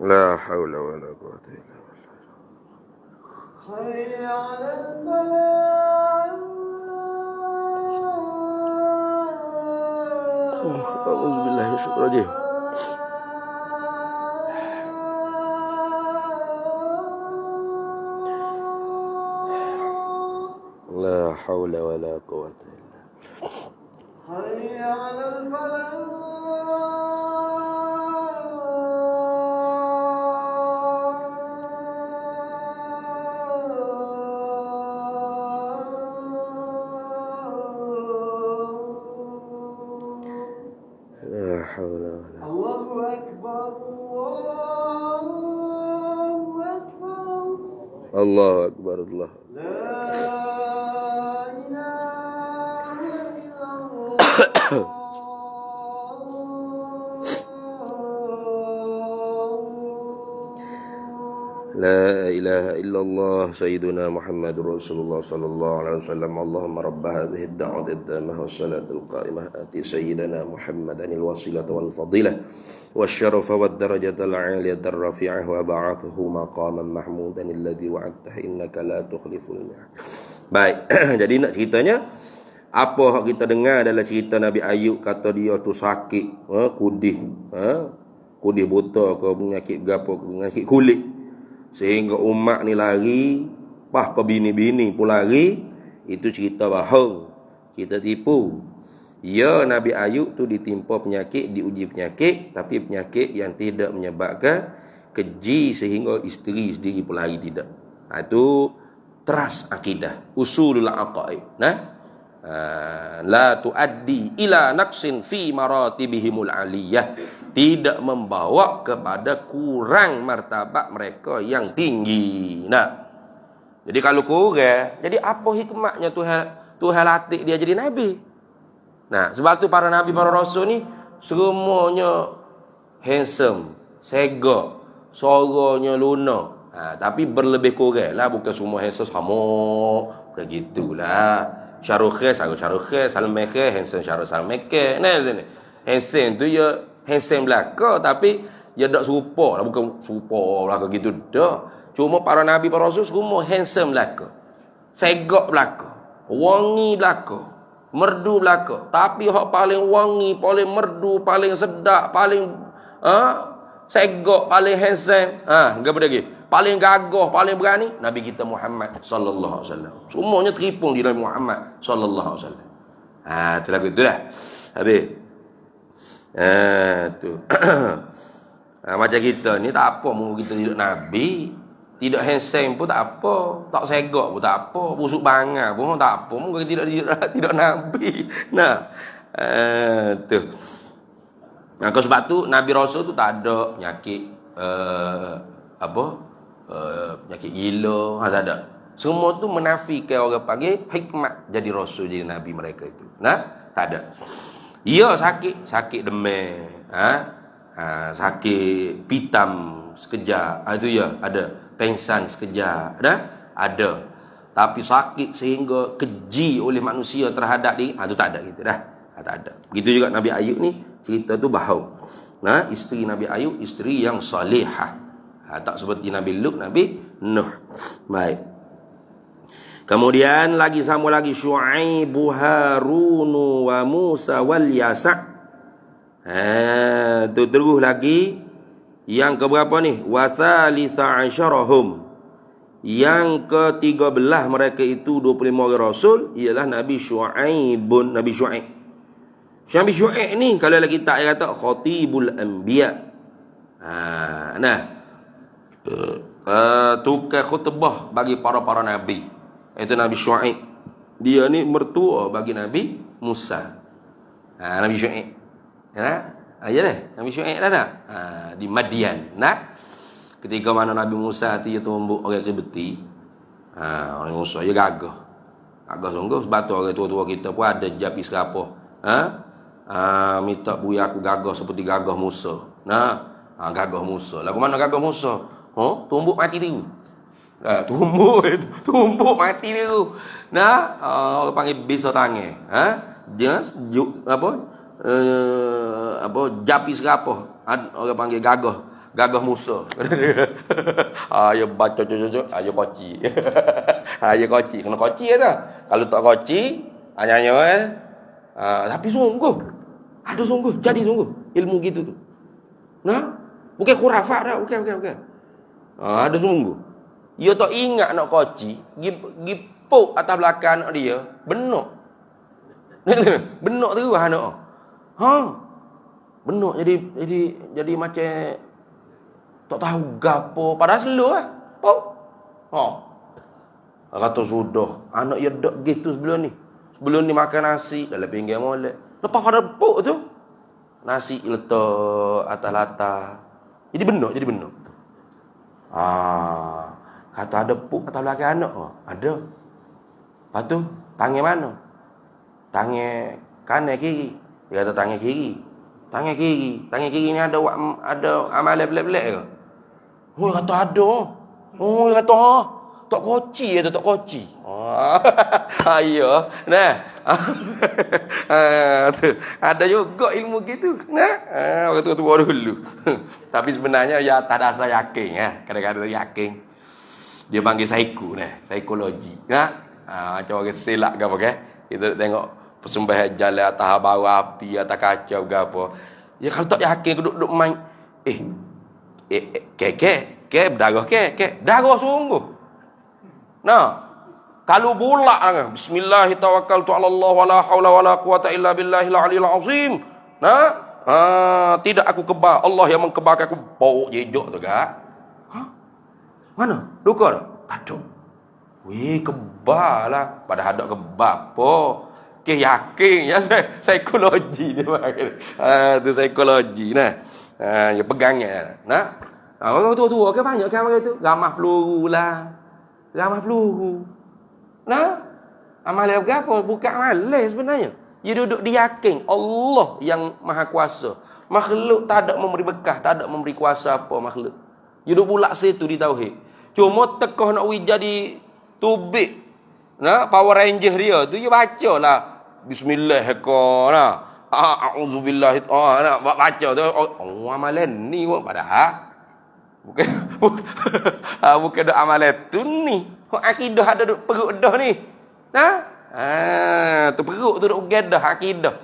La haula wala quwata illa billah. Hayya 'alal falah. A'udzu billahi minasyaitonir rajim. La haula wala quwata illa billah. Hayya 'alal falah. La haula wala. Allahu akbar. Allahu akbar. Allahu akbar Allah. La ilaha illallah. La ilaha illallah sayyiduna Muhammadur Rasulullah sallallahu alaihi wasallam. Allahumma rabb hadhihi ad-da'wati at-tammah was-salati al-qa'imah ati sayyidina Muhammadan al-wasilata wal fadilah wasyarafa wad-darajata al-'aliyata ar-rafi'ah wa ba'athahu maqaman mahmudan alladhi wa'adtahu innaka la tukhliful mi'ad. Baik, jadi nak ceritanya apa hak kita dengar adalah cerita Nabi Ayub kata dia tu sakit, kudih, kudih buta ke penyakit gapo, penyakit kulit. Sehingga umat ni lari, ke bini-bini pun lari. Itu cerita bohong, kita tipu. Ya, Nabi Ayub tu ditimpa penyakit, diuji penyakit, tapi penyakit yang tidak menyebabkan keji sehingga isteri sendiri pun lari, tidak. Itu teras akidah, usulul aqaid. La tuaddi ila naqsin fi maratibihimul aliyah, tidak membawa kepada kurang martabat mereka yang tinggi. Jadi kalau kurang, jadi apa hikmahnya Tuhan latih dia jadi nabi? Sebab tu para nabi, para rasul ni semuanya handsome, segak, suaranya lunak. Tapi berlebih kurang lah, bukan semua handsome sama. Bukan gitulah. Syahrukh Salman Khan, handsome Syahrukh Salman Khan. Handsome tu ya handsome belaka, tapi dia tak serupa lah, bukan serupa belaka gitu dah. Cuma para nabi, para rasul semua handsome belaka, segak belaka, wangi belaka, merdu belaka. Tapi hak paling wangi, paling merdu, paling sedap, paling segak, paling handsome, apa lagi? Paling gagah, paling berani, Nabi kita Muhammad sallallahu alaihi wasallam. Semuanya teripung di Nabi Muhammad sallallahu alaihi wasallam. Tu lagu tu dah. Habis. Tu. Macam kita ni tak apa, mau kita tidak nabi, tidak handsome pun tak apa, tak segak pun tak apa, busuk bangar pun tak apa, mau kita tidak nabi. Tu. Sebab tu Nabi Rasul tu tak ada penyakit penyakit gila, tak ada. Semua tu menafikan orang panggil hikmat jadi rasul, jadi nabi mereka itu. Tak ada. Ya sakit demam, sakit pitam sekejap, itu ya ada. Pengsan sekejap, ada. Tapi sakit sehingga keji oleh manusia terhadap dia, itu tak ada gitu dah. Tak ada. Begitu juga Nabi Ayub ni, cerita tu bahawa isteri Nabi Ayub isteri yang salihah. Tak seperti Nabi Lut, Nabi Nuh. Baik. Kemudian sambung lagi Syuaib, Harun wa Musa wal Yasa'. Tu terus lagi yang keberapa ni? Wa tsalisa asyarahum. Yang ke-13 mereka itu 25 orang rasul ialah Nabi Syuaibun, Nabi Syuaib. Nabi Syuaib ni kalau lagi tak kata khatibul anbiya. Tukar khutbah bagi para nabi. Itu Nabi Syuaib. Dia ni mertua bagi Nabi Musa. Nabi Syuaib. Ya. Ya dah, Nabi Syuaib dah. Di Madian. Ketika mana Nabi Musa dia tumbuk orang Kibti. Orang Musa dia gagah. Gagah sungguh sebab tu orang tua-tua kita pun ada japi serapa. Minta buya aku gagah seperti gagah Musa. Gagah Musa. Lagu mana gagah Musa? Tumbuk mati dia. Tumbuk mati dia. Orang panggil bisa tangan. Dia japi serapa. Orang panggil gagah Musa. Ayo baca cocok, ayo koci. Ayo koci, kena koci dah. Kalau tak koci, hanya tapi sungguh. Ada sungguh, jadi sungguh ilmu gitu tu. Bukan khurafat dah, bukan. Ada sungguh. Dia tak ingat nak koci, gipuk atas belakang anak dia, benok. Benok terus anak. Benok jadi macam tak tahu gapo, padahal slow lah. Kata sudah, anak dia dak gitu sebelum ni. Sebelum ni makan nasi dalam pinggir molek. Lepas pada puk tu, nasi letak atas latar. Jadi benok. Kata ada puk atas belakang anak. Ada. Lepas tu, tangan mana? Tangan kanan kiri. Dia kata tangan kiri. Tangan kiri ni ada amalan belak-belak ke? Dia kata ada. Dia kata tak koci ada tak koci. Ayo. Ada juga ilmu gitu. Orang tua-tua dulu. Tapi sebenarnya ya tak ada saya yakin kadang-kadang yakin. Dia panggil psikologi. Macam orang silap ke apa ke? Kita tengok persembahan jalan atas bawah api, atas kaca ke apa. Ya kalau tak yakin duduk main. Berdarah darah sungguh. Kalau pula bismillahirrahmanirrahim ala Allah wala haula wala quwata illa billahil aliyil azim. Tidak aku kebal, Allah yang mengkebalkan aku. Bau jejok tu gak. Mana? Luka tak? Tak ada. Weh, kebal lah. Padahal ada kebal apa? Yakin ya psikologi dia panggil. Tu psikologi dia pegangnya. Orang tua-tua ke banyak kan orang tu. Ramah peluru lah. Amal apa? Bukan amal sebenarnya. Dia duduk diyakin Allah yang maha kuasa. Makhluk tak ada memberi bekah, tak ada memberi kuasa apa makhluk. Dia duduk pula situ di tauhid. Cuma tekah nak jadi tubik. Power Ranger dia tu dia baca lah. Bismillah a'udzubillahi baca tu amalan ni padahal bukan dak amalan tu ni. Akidah ada duk perut dah ni. Tu perut tu duk gadah akidah.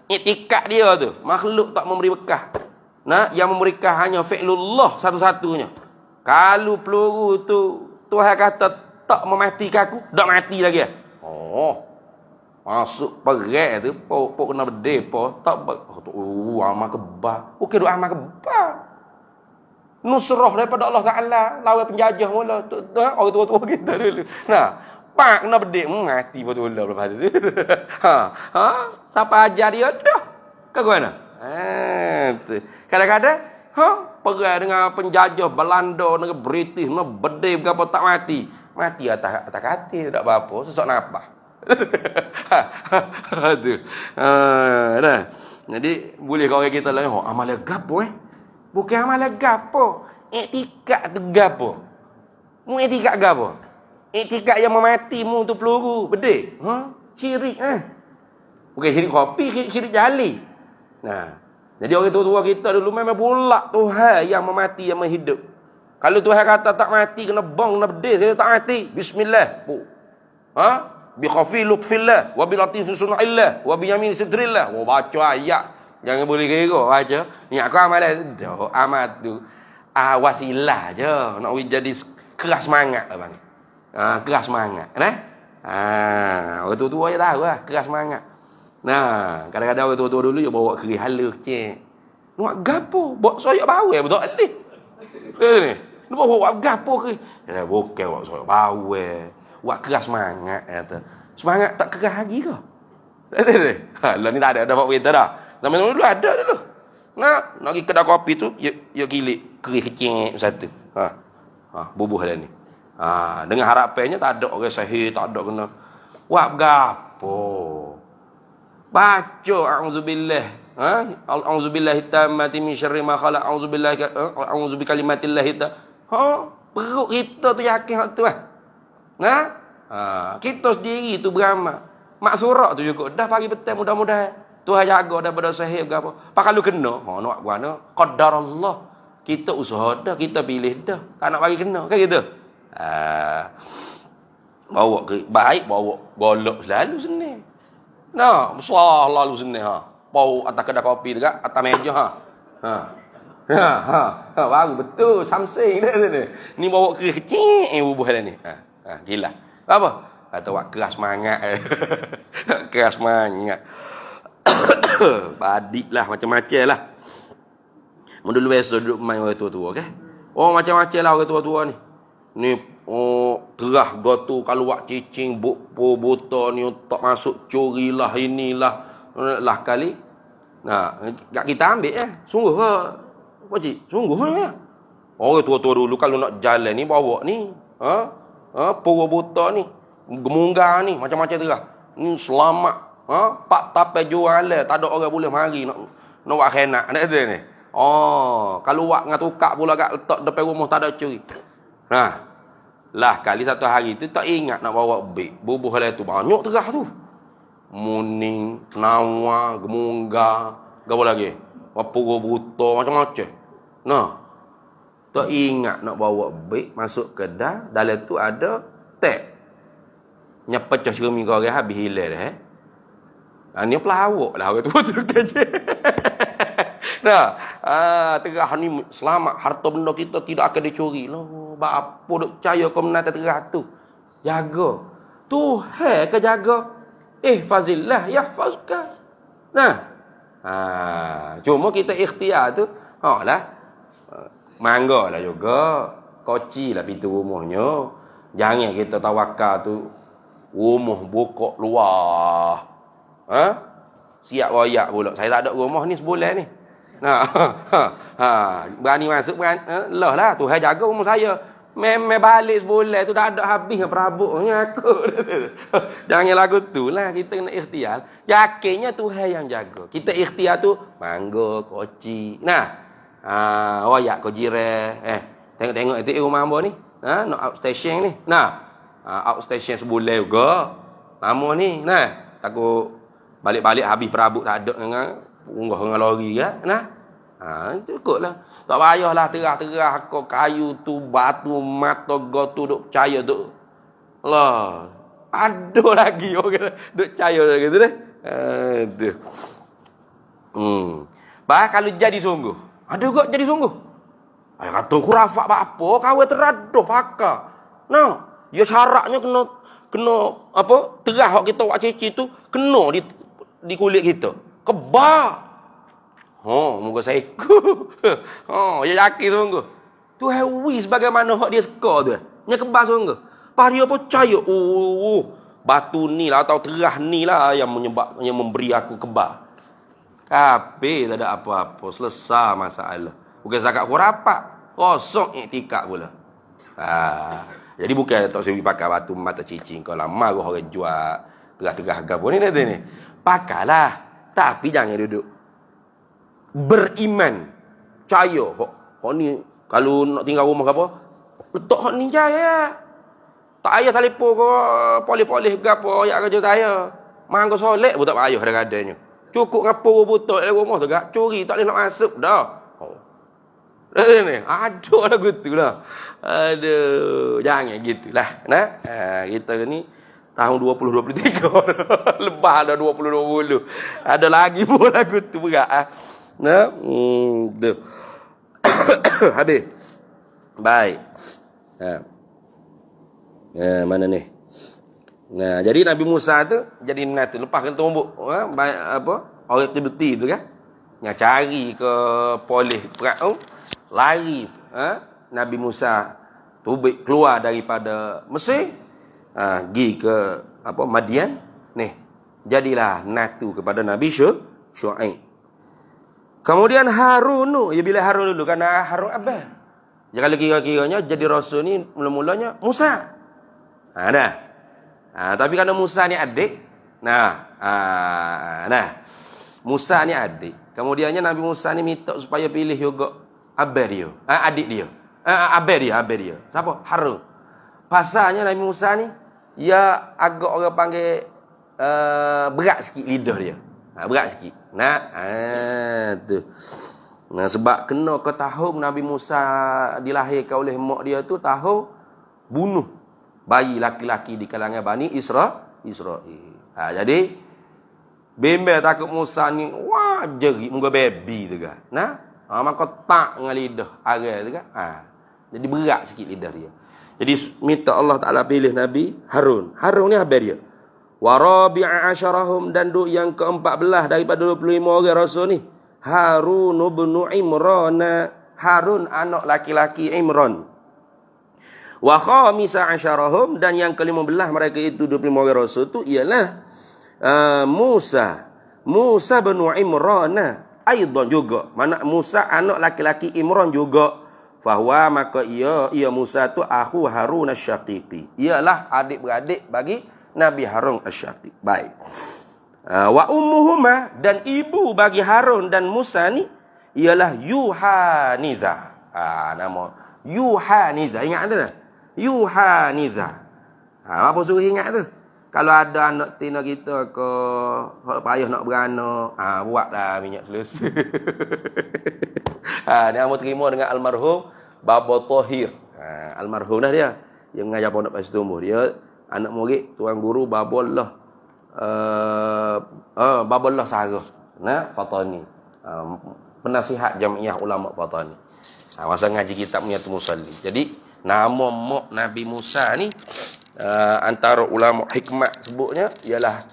Iktikad dia tu, makhluk tak memberi bekah. Yang memberikan hanya fi'lullah satu-satunya. Kalau peluru tu Tuhan kata tak mematikan aku, tak mati lagi. Masuk perang tu, pok kena berdepa, tak amal kebal. Bukan doa amal kebal. Nusrah daripada Allah Taala lawan penjajah mula. Orang tua-tua kita dulu. Pak kena berdik mati betul lepas tu. Siapa ajar dia dah. Ke mana? Kadang-kadang perang dengan penjajah Belanda dengan British nak berdik berapa tak mati. Mati atas katil tak apa-apa, sesak nafas. Tu. Jadi boleh kau orang kita lain amal gapo bukan amal gapo. Iktikad tu gapo? Mu iktikad gapo? Iktikad yang mematimu tu peluru bedek. Syirik Bukan syirik kopi, syirik jali. Jadi orang tua-tua kita dulu memang bulak Tuhan yang memati, yang menghidup. Kalau Tuhan kata tak mati, kena bang, kena bedek, saya tak mati. Bismillah. Bi khafi lutfillah, wa bi latifin sun'illah, wa bi yamin sidrillah. Baca ayat. Jangan boleh kira baca. Ni aku amal tu. Wasilah je. Nak jadi keras semangat lah bang. Keras semangat, nah. Orang tua-tua je tahu lah, keras semangat. Nah, kadang-kadang orang tua-tua dulu dia bawa keri halus cik. Nak gapo? Bawa soyak bawel betul alih. Ni. Lu bawa gapo ke? Bukan bawa soyak bawel. Buat keras semangat kata. Semangat tak keras lagi ke? Lah ni tak ada dapat berita dah. Zaman dulu ada dulu. Nak pergi kedai kopi tu, ya gilik keri kecil satu. Bubuh dah ni. Dengan harapannya tak ada orang sahih, tak ada kena. Buat gapo? Baca a'udzubillah. A'udzubillahi tammati min syarri ma khalaq. A'udzu bikalimatillahi perut kita tu yakin hak tu lah. Kita sendiri tu beramal. Mak surak tu juga dah pagi petang mudah-mudahan Tuhan jaga daripada sahih ke apa. Pak kalau kena, nak buat mana? Qadar Allah. Kita usaha dah, kita pilih dah. Tak nak bagi kena, kan gitu. Bawa ke baik, bawa golok selalu sini. Besar lalu sini Bau atas kedai kopi dekat atas meja baru betul something dah sini. Ni bawa keri kecil bubuh dah ni. Gila. Apa? Kata buat keras semangat. Keras semangat. Badik lah macam-macam lah. Dulu biasa duduk main orang tua-tua ke? Macam-macam lah orang tua-tua ni. Ni terah gotu kalau buat cicing buta ni tak masuk curi lah inilah lah kali. Kat kita ambil sungguh ke pak cik? Sungguh ya. Orang tua-tua dulu kalau nak jalan ni bawa ni pura buta ni gemunggah ni macam-macam terah. Ni selamat pak tapai jualan tak ada orang boleh mari nak buat khenak ada ni. Kalau buat dengan tukar pula kat letak depan rumah tak ada curi. Lah kali satu hari tu tak ingat nak bawa beg. Bubuh lah tu banyak terah tu. Muning, nawa, gemunggah, apa lagi? Pura buta macam-macam. Tak ingat nak bawa beg masuk kedai, dalam tu ada tag. Nyepecah cermin kau orang habis hilang dah. Ni pelawak lah orang tu kerja. Terah ni selamat, harta benda kita tidak akan dicuri. Apa duk percaya kau menata terah tu? Jaga. Tuhan ke jaga? Fazillah yahfazka. Cuma kita ikhtiar tu, mangga lah juga. Koci lah pintu rumahnya. Jangan kita tawakal tu rumah buka luar. Siap royak pula. Saya tak ada rumah ni sebulan ni. Berani masuk berani. Lah Tuhan jaga rumah saya. Memang balik sebulan tu tak ada habis perabuknya aku. Jangan lagu tu lah. Kita kena ikhtiar. Yakinnya Tuhan yang jaga. Kita ikhtiar tu mangga, koci. Royak kau jiran. Tengok itu rumah hamba ni. Nak outstation ni. Outstation sebulan juga. Lama ni. Takut balik-balik habis perabuk tak ada dengan unggah dengan lori kan. Cukuplah. Tak payahlah terah-terah kau kayu tu, batu, mata gotu duk percaya tu. Lah, ada lagi orang duk percaya lagi tu dah. Kalau jadi sungguh. Ada juga jadi sungguh. Kata khurafat apa? Kau teraduh pakar. Ya syaratnya kena apa? Terah hak kita buat cici tu kena di kulit kita. Kebal. Muka saya dia yakin sungguh. Tuhan wis bagaimana hak dia suka tu. Nya kebal sungguh. Pas dia percaya, batu ni lah atau terah ni lah yang memberi aku kebal. Tapi tak ada apa-apa, selesai masalah. Bukan zakat khurafat, kosong iktikad pula. Jadi bukan tak sewi pakai batu mata cicing kau lama orang jual terah-terah gapo ni nanti ni. Pakailah, tapi jangan duduk beriman. Percaya hok ni kalau nak tinggal rumah ke apa, letak hok ni jaya. Tak payah telefon ke polis-polis ke apa ayat kerja saya. Mang kau solek pun tak payah kadang-kadangnya. Cukup ngapur butuh dalam rumah tu gak curi tak boleh nak masuk dah. Ni ada lagu tu lah. Aduh, jangan gitulah. Kita ni tahun 2023 lebah dah 2020. Ada lagi pun lagu tu berat. Tu. Habis. Baik. Mana ni? Nah, jadi Nabi Musa tu jadi nat tu lepaskan tumbuk orang Qibti tu kan. Yang cari ke polis Firaun, lari Nabi Musa tubik keluar daripada Mesir, pergi ke Madian. Nih, jadilah natu kepada Nabi Syuaib. Kemudian Harun tu, ya bila Harun dulu kan Harun abah. Ya kalau kira-kiranya jadi rasul ni mula-mulanya Musa. Tapi kerana Musa ni adik, Musa ni adik. Kemudiannya Nabi Musa ni minta supaya pilih juga abah dia, adik dia. Abah dia. Siapa? Harun. Pasalnya Nabi Musa ni ya agak orang panggil berat sikit lidah dia. Berat sikit. Tu. Sebab kena ke tahun Nabi Musa dilahirkan oleh mak dia tu tahun bunuh bayi laki-laki di kalangan Bani Israel. Jadi bimbel takut Musa ni wah jerit muka baby tu kan. Maka tak dengan lidah arai tu kan. Jadi berat sikit lidah dia. Jadi minta Allah Taala pilih Nabi Harun. Harun ni habar dia. Wa rabi'a asyarahum, dan yang ke-14 daripada 25 orang rasul ni, Harun bin Imran. Harun anak laki-laki Imran. Wa khamisa asyarahum, dan yang ke-15 mereka itu 25 orang rasul tu ialah Musa bin Imran aidan juga. Mana Musa anak laki-laki Imran juga. Fahuwa, maka ia Musa tu akhu Harun asy-Syaqiqi. Ialah adik-beradik bagi Nabi Harun asy-Syaqiq. Baik. Wa ummuhuma, dan ibu bagi Harun dan Musa ni ialah Yuhanidha. Nama Yuhanidha. Ingat tak? Yuhanidha. Apa suruh ingat tu? Kalau ada anak tina kita ke payah nak beranak, buatlah minyak selesa. Dia mau terima dengan almarhum Baba Tahir. Almarhum dah dia. Yang mengajar pondok Pasir Tumbuh. Dia anak murid tuan guru Baballah Sarah. Fatani. Penasihat Jamiah Ulama Fatani. Masa ngaji kitab Niyatul Musalli. Jadi nama mak Nabi Musa ni antara ulama hikmat sebutnya ialah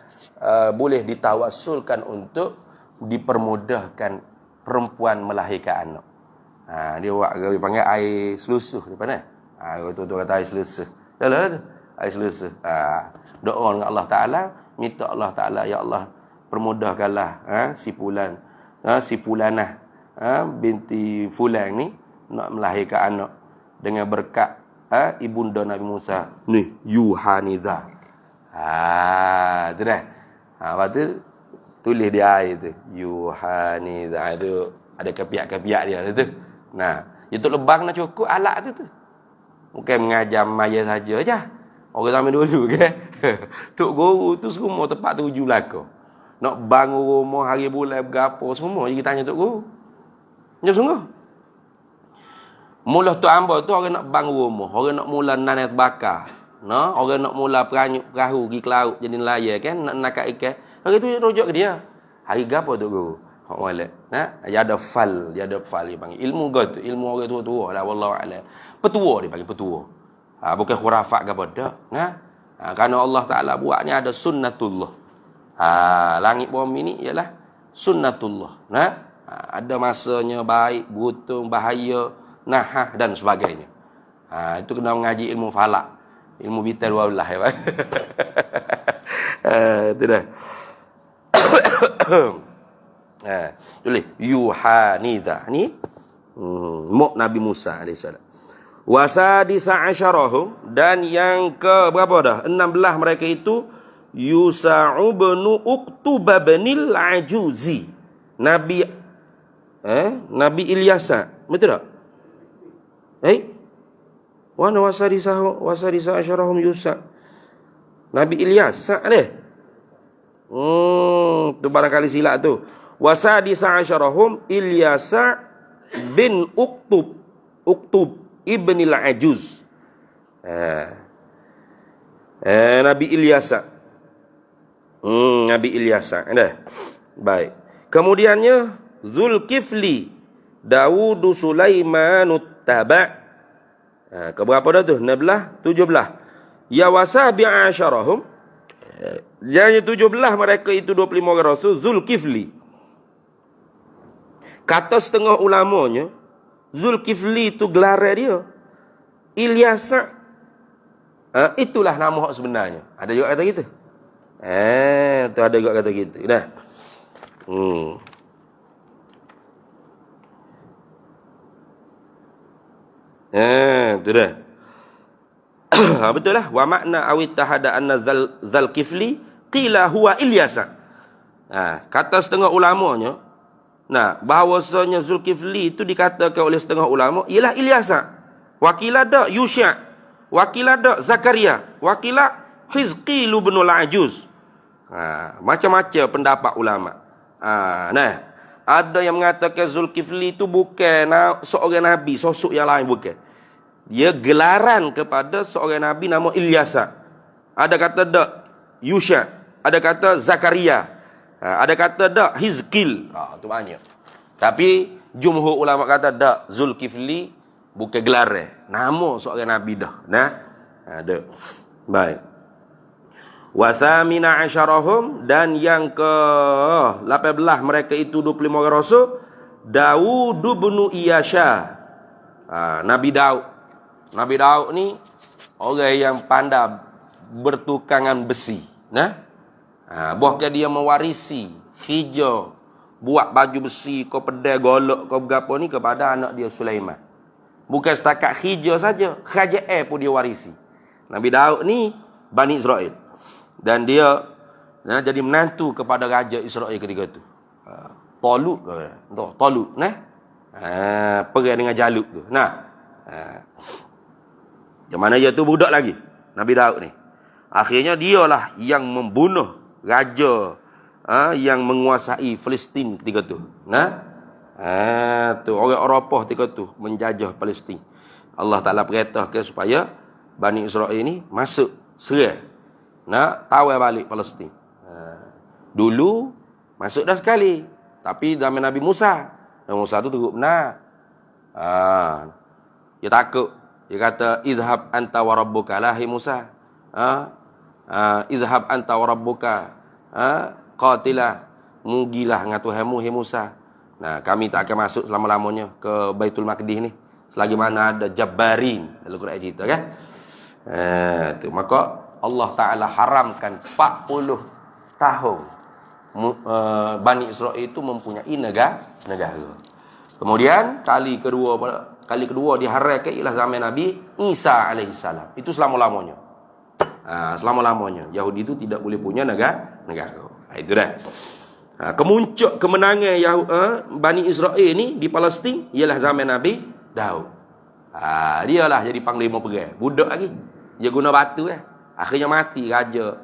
boleh ditawassulkan untuk dipermudahkan perempuan melahirkan anak. Dia panggil air selusuh di mana? Tu kata air selusuh. Yalah tu. Air selusuh. Doa dengan Allah Taala, minta Allah Taala, ya Allah permudahkanlah si Fulanah binti Fulan ni nak melahirkan anak dengan berkat ibunda Nabi Musa ni Yuhanidha. Tu dah. Lepas tu tulis di air tu Yuhanidha. Itu ada kepiak-kepiak dia tu. Itu lebang nak cukup alat tu. Bukan mengajar maya saja je. Orang zaman dulu kan. Tok guru tu semua tempat tuju belaka. Nak bangun rumah hari bulan berapa semua kita tanya tok guru. Ya sungguh. Mula tu hamba tu orang nak bangun rumah, orang nak mula nanet bakar. Orang nak mula peranyuk perahu pergi ke laut jadi nelayan kan, nak nakak ikan. Hari tu rujuk ke dia. Hari gapo tu guru? Hak molek. Dia ada fal dia panggil. Ilmu tu, ilmu orang tua-tua lah wallahu a'lam. Petua dia panggil petua. Bukan khurafat ke apa dak. Kerana Allah Taala buatnya ada sunnatullah. Langit bumi ni ialah sunnatullah. Ada masanya baik, beruntung, bahaya, nahah dan sebagainya. Itu kena mengaji ilmu falak, ilmu bitar wallah ya. Itu dah. Tulis Yuhanidha ni mak Nabi Musa alaihissalam. Wasadisa asyarahum, dan yang ke berapa dah? 16 mereka itu Yusa'u bin Uqtubah binil Ajuzi. Nabi Ilyasa. Betul tak? Wana wasadisa asyarahum Yusa. Nabi Ilyasa deh. Tu barangkali silap tu. Wasadisa asyarahum Ilyasa bin Uqtub ibnil Ajuz. Nabi Ilyasa. Nabi Ilyasa. Baik. Kemudiannya Zulkifli, Dawud Sulaimanut Taba'. Keberapa dah tu? 16, 17. Ya wasabi asyarahum, yang 17 mereka itu 25 orang rasul, Zulkifli. Kata setengah ulamanya, Zulkifli itu gelar dia Ilyasa. Itulah nama hak sebenarnya. Ada juga kata gitu. Tu ada juga kata gitu. Dah. Tu dah. Betul lah. Wa makna awit tahada anna Zulkifli qila huwa Ilyasa. Kata setengah ulamanya, bahawasanya Zulkifli itu dikatakan oleh setengah ulama ialah Ilyasa. Wakila dak Yusya, wakila dak Zakaria, wakila Hizqil bin al-Ajuz. Macam-macam pendapat ulama. Ada yang mengatakan Zulkifli itu bukan seorang nabi, sosok yang lain bukan. Dia gelaran kepada seorang nabi nama Ilyasa. Ada kata dak Yusya, ada kata Zakaria, ada kata dak Hizqil. Itu banyak. Tapi jumhur ulama kata dak, Zulkifli bukan gelar nama seorang nabi dah. Ada. Baik. Wasamina asyarahum, dan yang ke 18 mereka itu 25 orang rasul, Daud bin Iyasha. Nabi Daud. Nabi Daud ni orang yang pandai bertukangan besi. Bahkan dia mewarisi hijau, buat baju besi, kau pedai, golok, kau berapa ni kepada anak dia Sulaiman. Bukan setakat hijau saja, kerajaan pun dia warisi. Nabi Daud ni Bani Israel. Dan dia jadi menantu kepada raja Israel ketika itu. Talut. Talut. Perang dengan Jalut tu. Yang mana dia tu budak lagi, Nabi Daud ni. Akhirnya dialah yang membunuh raja yang menguasai Palestin ketika tu. Tu orang Eropah ketika tu menjajah Palestin. Allah Taala perintahkan supaya Bani Israel ni masuk serang, tawar balik Palestin. Dulu masuk dah sekali, tapi zaman Nabi Musa tu teruk benar. Dia takut. Dia kata izhab anta wa rabbuka, lahi Musa. Izhab anta wa rabbuka, qatilah, mugilah dengan Tuhanmu hai Musa. Kami tak akan masuk selama-lamanya ke Baitul Maqdis ni selagi mana ada Jabbarin, dalam Quran cerita kan. Maka Allah Taala haramkan 40 tahun Bani Israel itu mempunyai negara. Kemudian kali kedua diharamkan ialah zaman Nabi Isa alaihissalam. Itu selama-lamanya. Selama-lamanya Yahudi itu tidak boleh punya negara. Itu dah. Kemuncak kemenangan Bani Israel ni di Palestin ialah zaman Nabi Daud. Dialah jadi panglima perang. Budak lagi. Dia guna batu Akhirnya mati raja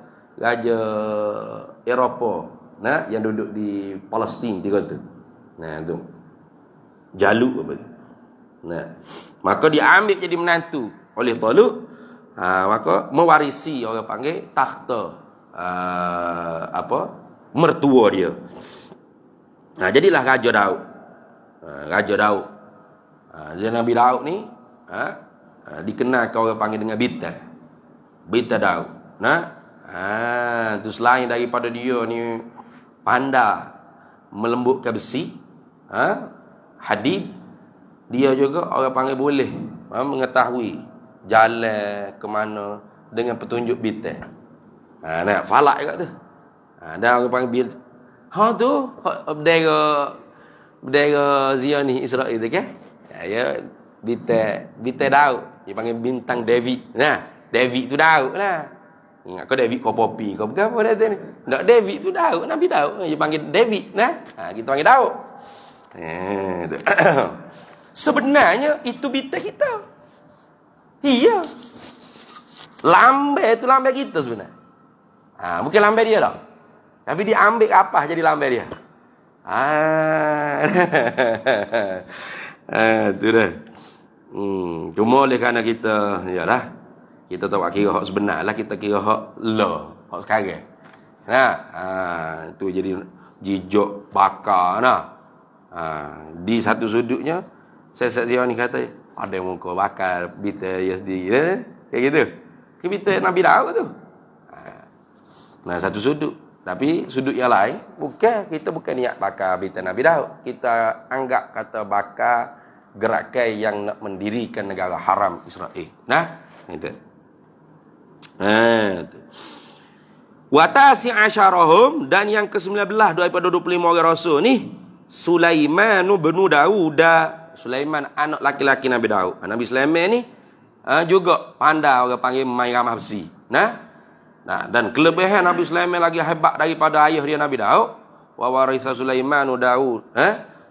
Eropah yang duduk di Palestin dia kata. Tu. Jalut apa tu. Maka diambil jadi menantu oleh Talut. Maka mewarisi orang panggil takhta mertua dia. Jadilah Raja Daud. Raja Daud. Jadi Nabi Daud ni dikenal orang panggil dengan Bita Daud. Tu selain daripada dia ni pandai melembutkan besi, hadid, dia juga orang panggil boleh mengetahui jalan ke mana dengan petunjuk Bita. Falak juga tu. Dan orang panggil tu bendera Zionis Israel tu kan. Ya Bita Daud. Dia panggil bintang David. David tu Daud lah. Ingat kau David kau Poppy kau bukan apa dah ni. Tak, David tu Daud, Nabi Daud. Dia panggil David kita panggil Daud. Sebenarnya itu Bita kita. Iya. Lambai tu lambai kita sebenarnya. Bukan lambai dia dah. Tapi dia ambil apa jadi lambai dia. Tu dah. Cuma oleh kerana kita kita tak kira hak sebenar lah, kita kira hak hak sekarang. Tu jadi jijok bakar di satu sudutnya saya ni kata ada yang muka bakar Bita Yazdi kayak gitu. Kita Nabi Daud tu. Nah, satu sudut. Tapi sudut yang lain, kita bukan niat bakar bita Nabi Daud. Kita anggap kata bakar gerakan yang nak mendirikan negara haram Israel. Nah, itu. Wa tasi'asyarahum, dan yang ke-19 daripada 25 orang rasul ni, Sulaiman bin Daud. Sulaiman anak laki-laki Nabi Daud. Nabi Sulaiman ni juga pandai orang panggil main ramah besi. Nah, dan kelebihan Nabi Sulaiman lagi hebat daripada ayah dia Nabi Daud. Wa warisa Sulaiman Daud.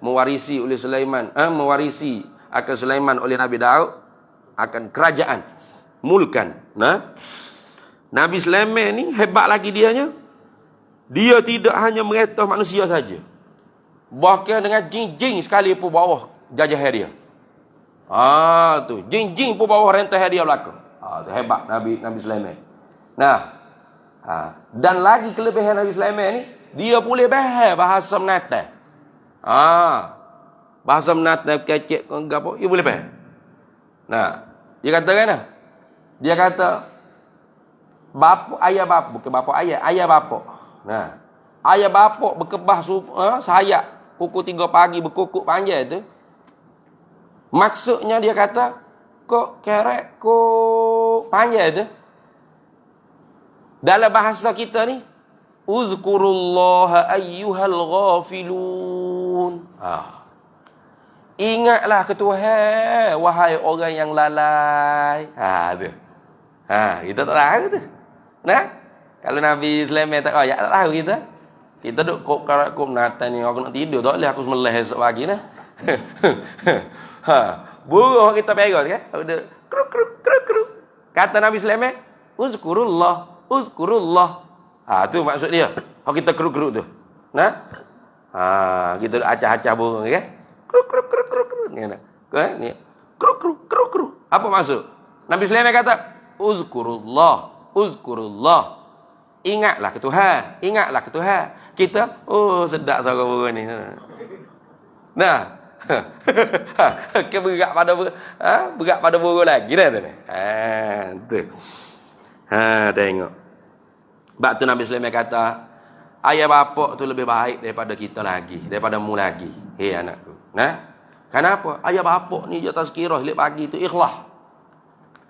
Mewarisi oleh Sulaiman, mewarisi akan Sulaiman oleh Nabi Daud akan kerajaan, mulkan. Nah, Nabi Sulaiman ni hebat lagi dianya. Dia tidak hanya meretah manusia saja. Bahkan dengan jin-jin sekali pun bawah jajah dia. Tu jin-jin pun bawah rentah dia belaka. Tu hebat Nabi Sulaiman. Nah, dan lagi kelebihan Nabi Sulaiman ni, dia boleh bahasa Menatang. Bahasa Menatang kecek apa, dia boleh faham. Nah, dia kata kan? Dia kata ayah bapa, bukan bapa ayah bapa. Nah, ayah bapa berkebah sayap pukul 3 pagi berkukuk panjang tu. Maksudnya dia kata, kok kerek kok panjang tu. Dalam bahasa kita ni, uzkurullaha ayyuhal ghafilun. Ingatlah ke Tuhan, wahai orang yang lalai. Tu. Kita tak tahu tu. Nah, kalau Nabi Sulaiman tak tak tahu kita. Kita duk kok Menatang ni, aku nak tidur tak boleh, aku sembelih esok pagi nah. Burung kita pegang kan? Ada kruk kruk kruk kruk. Kata Nabi Sulaiman, uzkurullah. Tu maksud dia. Kita kruk-kruk tu. Nah. Kita acah-acah burung kan? Kruk kruk kruk kruk kruk. Ni. Kruk kruk kruk kruk. Apa maksud? Nabi Sulaiman kata, uzkurullah. Ingatlah ke Tuhan. Kita sedap suara burung ni. Nah. Berat pada burung lagi dah tu. Tu. Tengok. Sebab tu Nabi Sulaiman kata, ayah bapa tu lebih baik daripada kita lagi, daripada mu lagi. Hei anakku. Nah, kenapa? Ayah bapa ni dia tazkirah hidup pagi tu ikhlas.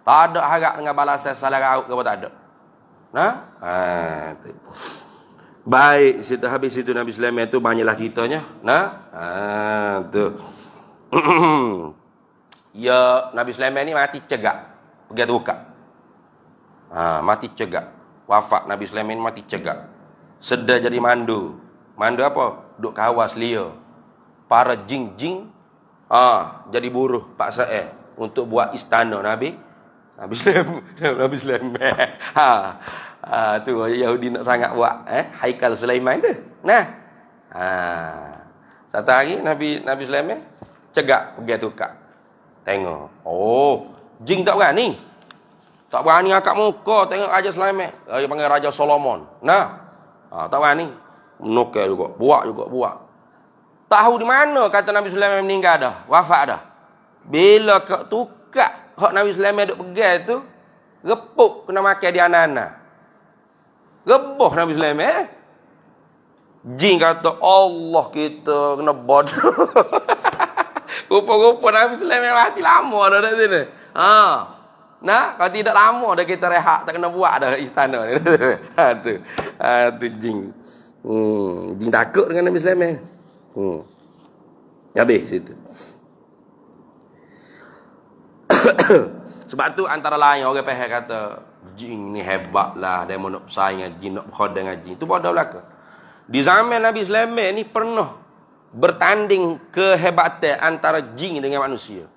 Tak ada harap dengan balasan salah raut ke apa tak ada. Nah, tu. Baik, habis itu Nabi Sulaiman tu banyaklah ceritanya. Nah, tu. Ya, Nabi Sulaiman ni mati cegak. Pergi tukar. Mati cegak. Wafat Nabi Sulaiman mati cegak. Sedar jadi mandu. Mandu apa? Duk kawas lia. Para jing-jing jadi buruh paksa untuk buat istana Nabi Sulaiman. Tu Yahudi nak sangat buat Haikal Sulaiman tu. Nah. Satu hari Nabi Sulaiman cegak pergi tukar. Tengok. Jing tak berani. Tak berani angkat muka tengok Raja Sulaiman. Dia panggil Raja Solomon. Nah. Tak berani. Menukar juga. Buat. Tahu di mana kata Nabi Sulaiman meninggal dah. Wafat dah. Bila kau tukar hak Nabi Sulaiman duk pegang tu, repuk kena makan dia anak-anak. Reboh Nabi Sulaiman. Jin kata, Allah kita kena bodoh. Rupa-rupa Nabi Sulaiman mati lama dah kat sini. Nah, kalau tidak lama dah kita rehat, tak kena buat dah istana ni. Tu jin. Jin takut dengan Nabi Sulaiman. Habis situ. Sebab tu antara lain orang faham kata jin ni hebatlah, dia nak bersaing dengan jin, nak berkhoda dengan jin. Tu pada belaka. Di zaman Nabi Sulaiman ni pernah bertanding kehebatan antara jin dengan manusia.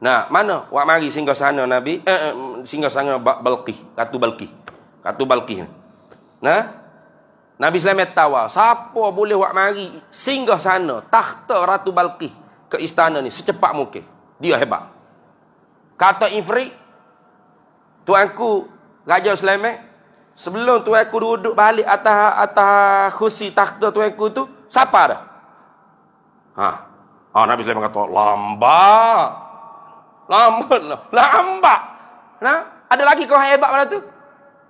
Nah, mana? Wak mari singgah sana Nabi, singgah sana Ratu Balqis. Nah, Nabi Sulaiman tahu siapa boleh wak mari singgah sana takhta Ratu Balqis ke istana ni secepat mungkin. Dia hebat. Kata Ifrit, tuanku Raja Sulaiman, sebelum tuanku duduk balik atas kursi takhta tuanku tu, siapa dah? Nabi Sulaiman kata, lambat. Nah, Ada lagi kau hebat pada tu?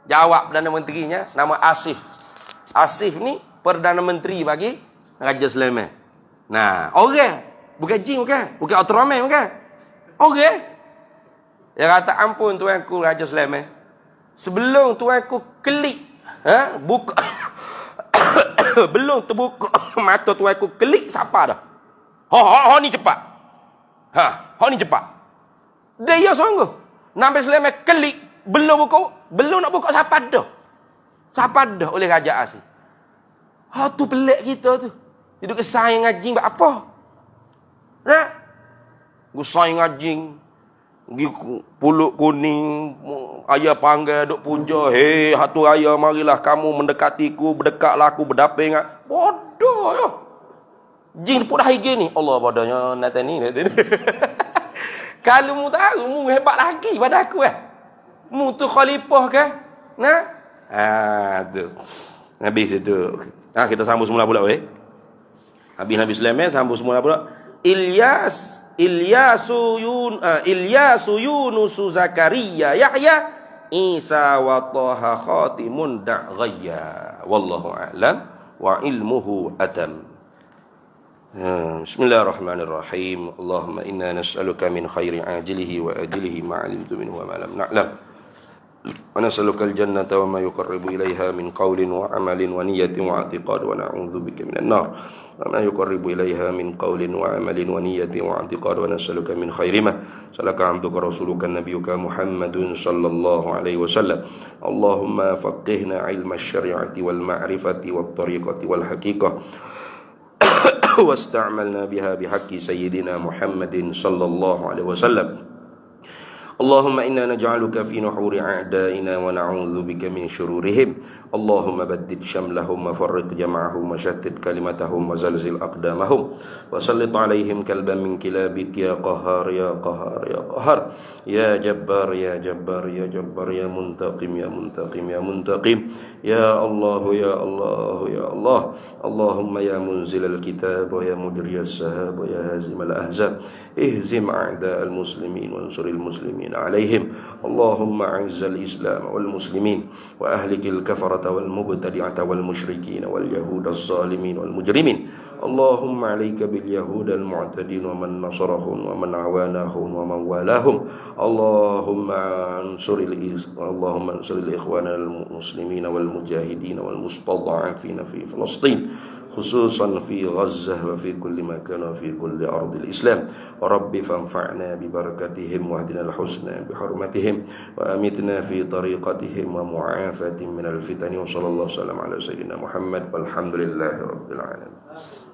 Jawab Perdana Menterinya, nama Asif. Asif ni Perdana Menteri bagi Raja Sulaiman. Nah, orang. Bukan jin, bukan. Bukan Ultraman, bukan. Orang. Dia kata, ampun tuanku Raja Sulaiman. Sebelum tuanku klik, buka. Belum terbuka mata tuanku klik, siapa dah? Ha ni cepat. Ha ni cepat. Dia sungguh. Nabi Sulaiman klik, belum nak buka siapa dah. Siapa dah oleh Raja Asif. Ha tu pelik kita tu. Duduk kesaing ngajing buat apa? Nah. Kesaing ngajing. Pergi puluk kuning, ayah panggil duk puja, hei hatu ayah marilah kamu mendekatiku, berdekatlah aku berdaping. Bodoh ya. Jin pun dah higih ni. Allah bodohnya nanti ni. Kalau mu tahu, mu hebat lagi pada aku Mu tu khalifah ke? Nah. Tu. Habis itu. Kita sambung semula pula Habis Nabi Sulaiman sambung semula pula. Ilyasu Yunus Zakaria Yahya Isa wa Taha khatimun da'ghayya. Wallahu a'lam wa ilmuhu atam. Bismillahirrahmanirrahim. Allahumma inna nas'aluka min khairi ajilihi wa ajilihi ma'alimtu minhu wa ma'lam na'lam. Wa nas'aluka al-jannata wa ma yuqarribu ilayha min qawlin wa amalin wa niyatin wa i'tiqad wa na'udzu bika minan nar. Wa ma yuqarribu ilayha min qawlin wa amalin wa niyatin wa i'tiqad wa nas'aluka min khairi ma salaka 'abduka rasuluka nabiyyuka Muhammadun sallallahu alaihi wasallam. Allahumma faqihna 'ilma asy-syari'ati wal ma'rifati wat tariqati wal haqiqah. واستعملنا بها بحق سيدنا محمد صلى الله عليه وسلم. اللهم إنا نجعلك في نحور أعدائنا ونعوذ بك من شرورهم. اللهم بدد شملهم وفرق جمعهم وشتت كلمتهم وزلزل أقدامهم وسلط عليهم كلبا من كلابك يا قهار يا قهار يا قهار يا جبار يا جبار يا جبار يا منتقم يا منتقم يا منتقم يا الله يا الله يا الله. اللهم يا منزل الكتاب ويا مجري السحاب ويا هازم الأحزاب اهزم أعداء المسلمين وانصر المسلمين عليهم. اللهم أعز الإسلام والمسلمين وأهلك الكفرة والمبتدعة والمشركين واليهود الظالمين والمجرمين. اللهم عليك باليهود المعتدين ومن نصرهم ومن عوانهم ومن والاهم. اللهم انصر الإخوان المسلمين والمجاهدين والمستضعفين في فلسطين خصوصا في غزة وفي كل مكان وفي كل أرض الإسلام. ورب فانفعنا ببركتهم واهدنا الحسنى بحرمتهم وأمتنا في طريقتهم ومعافاة من الفتن. وصلى الله وسلم على سيدنا محمد والحمد لله رب العالمين.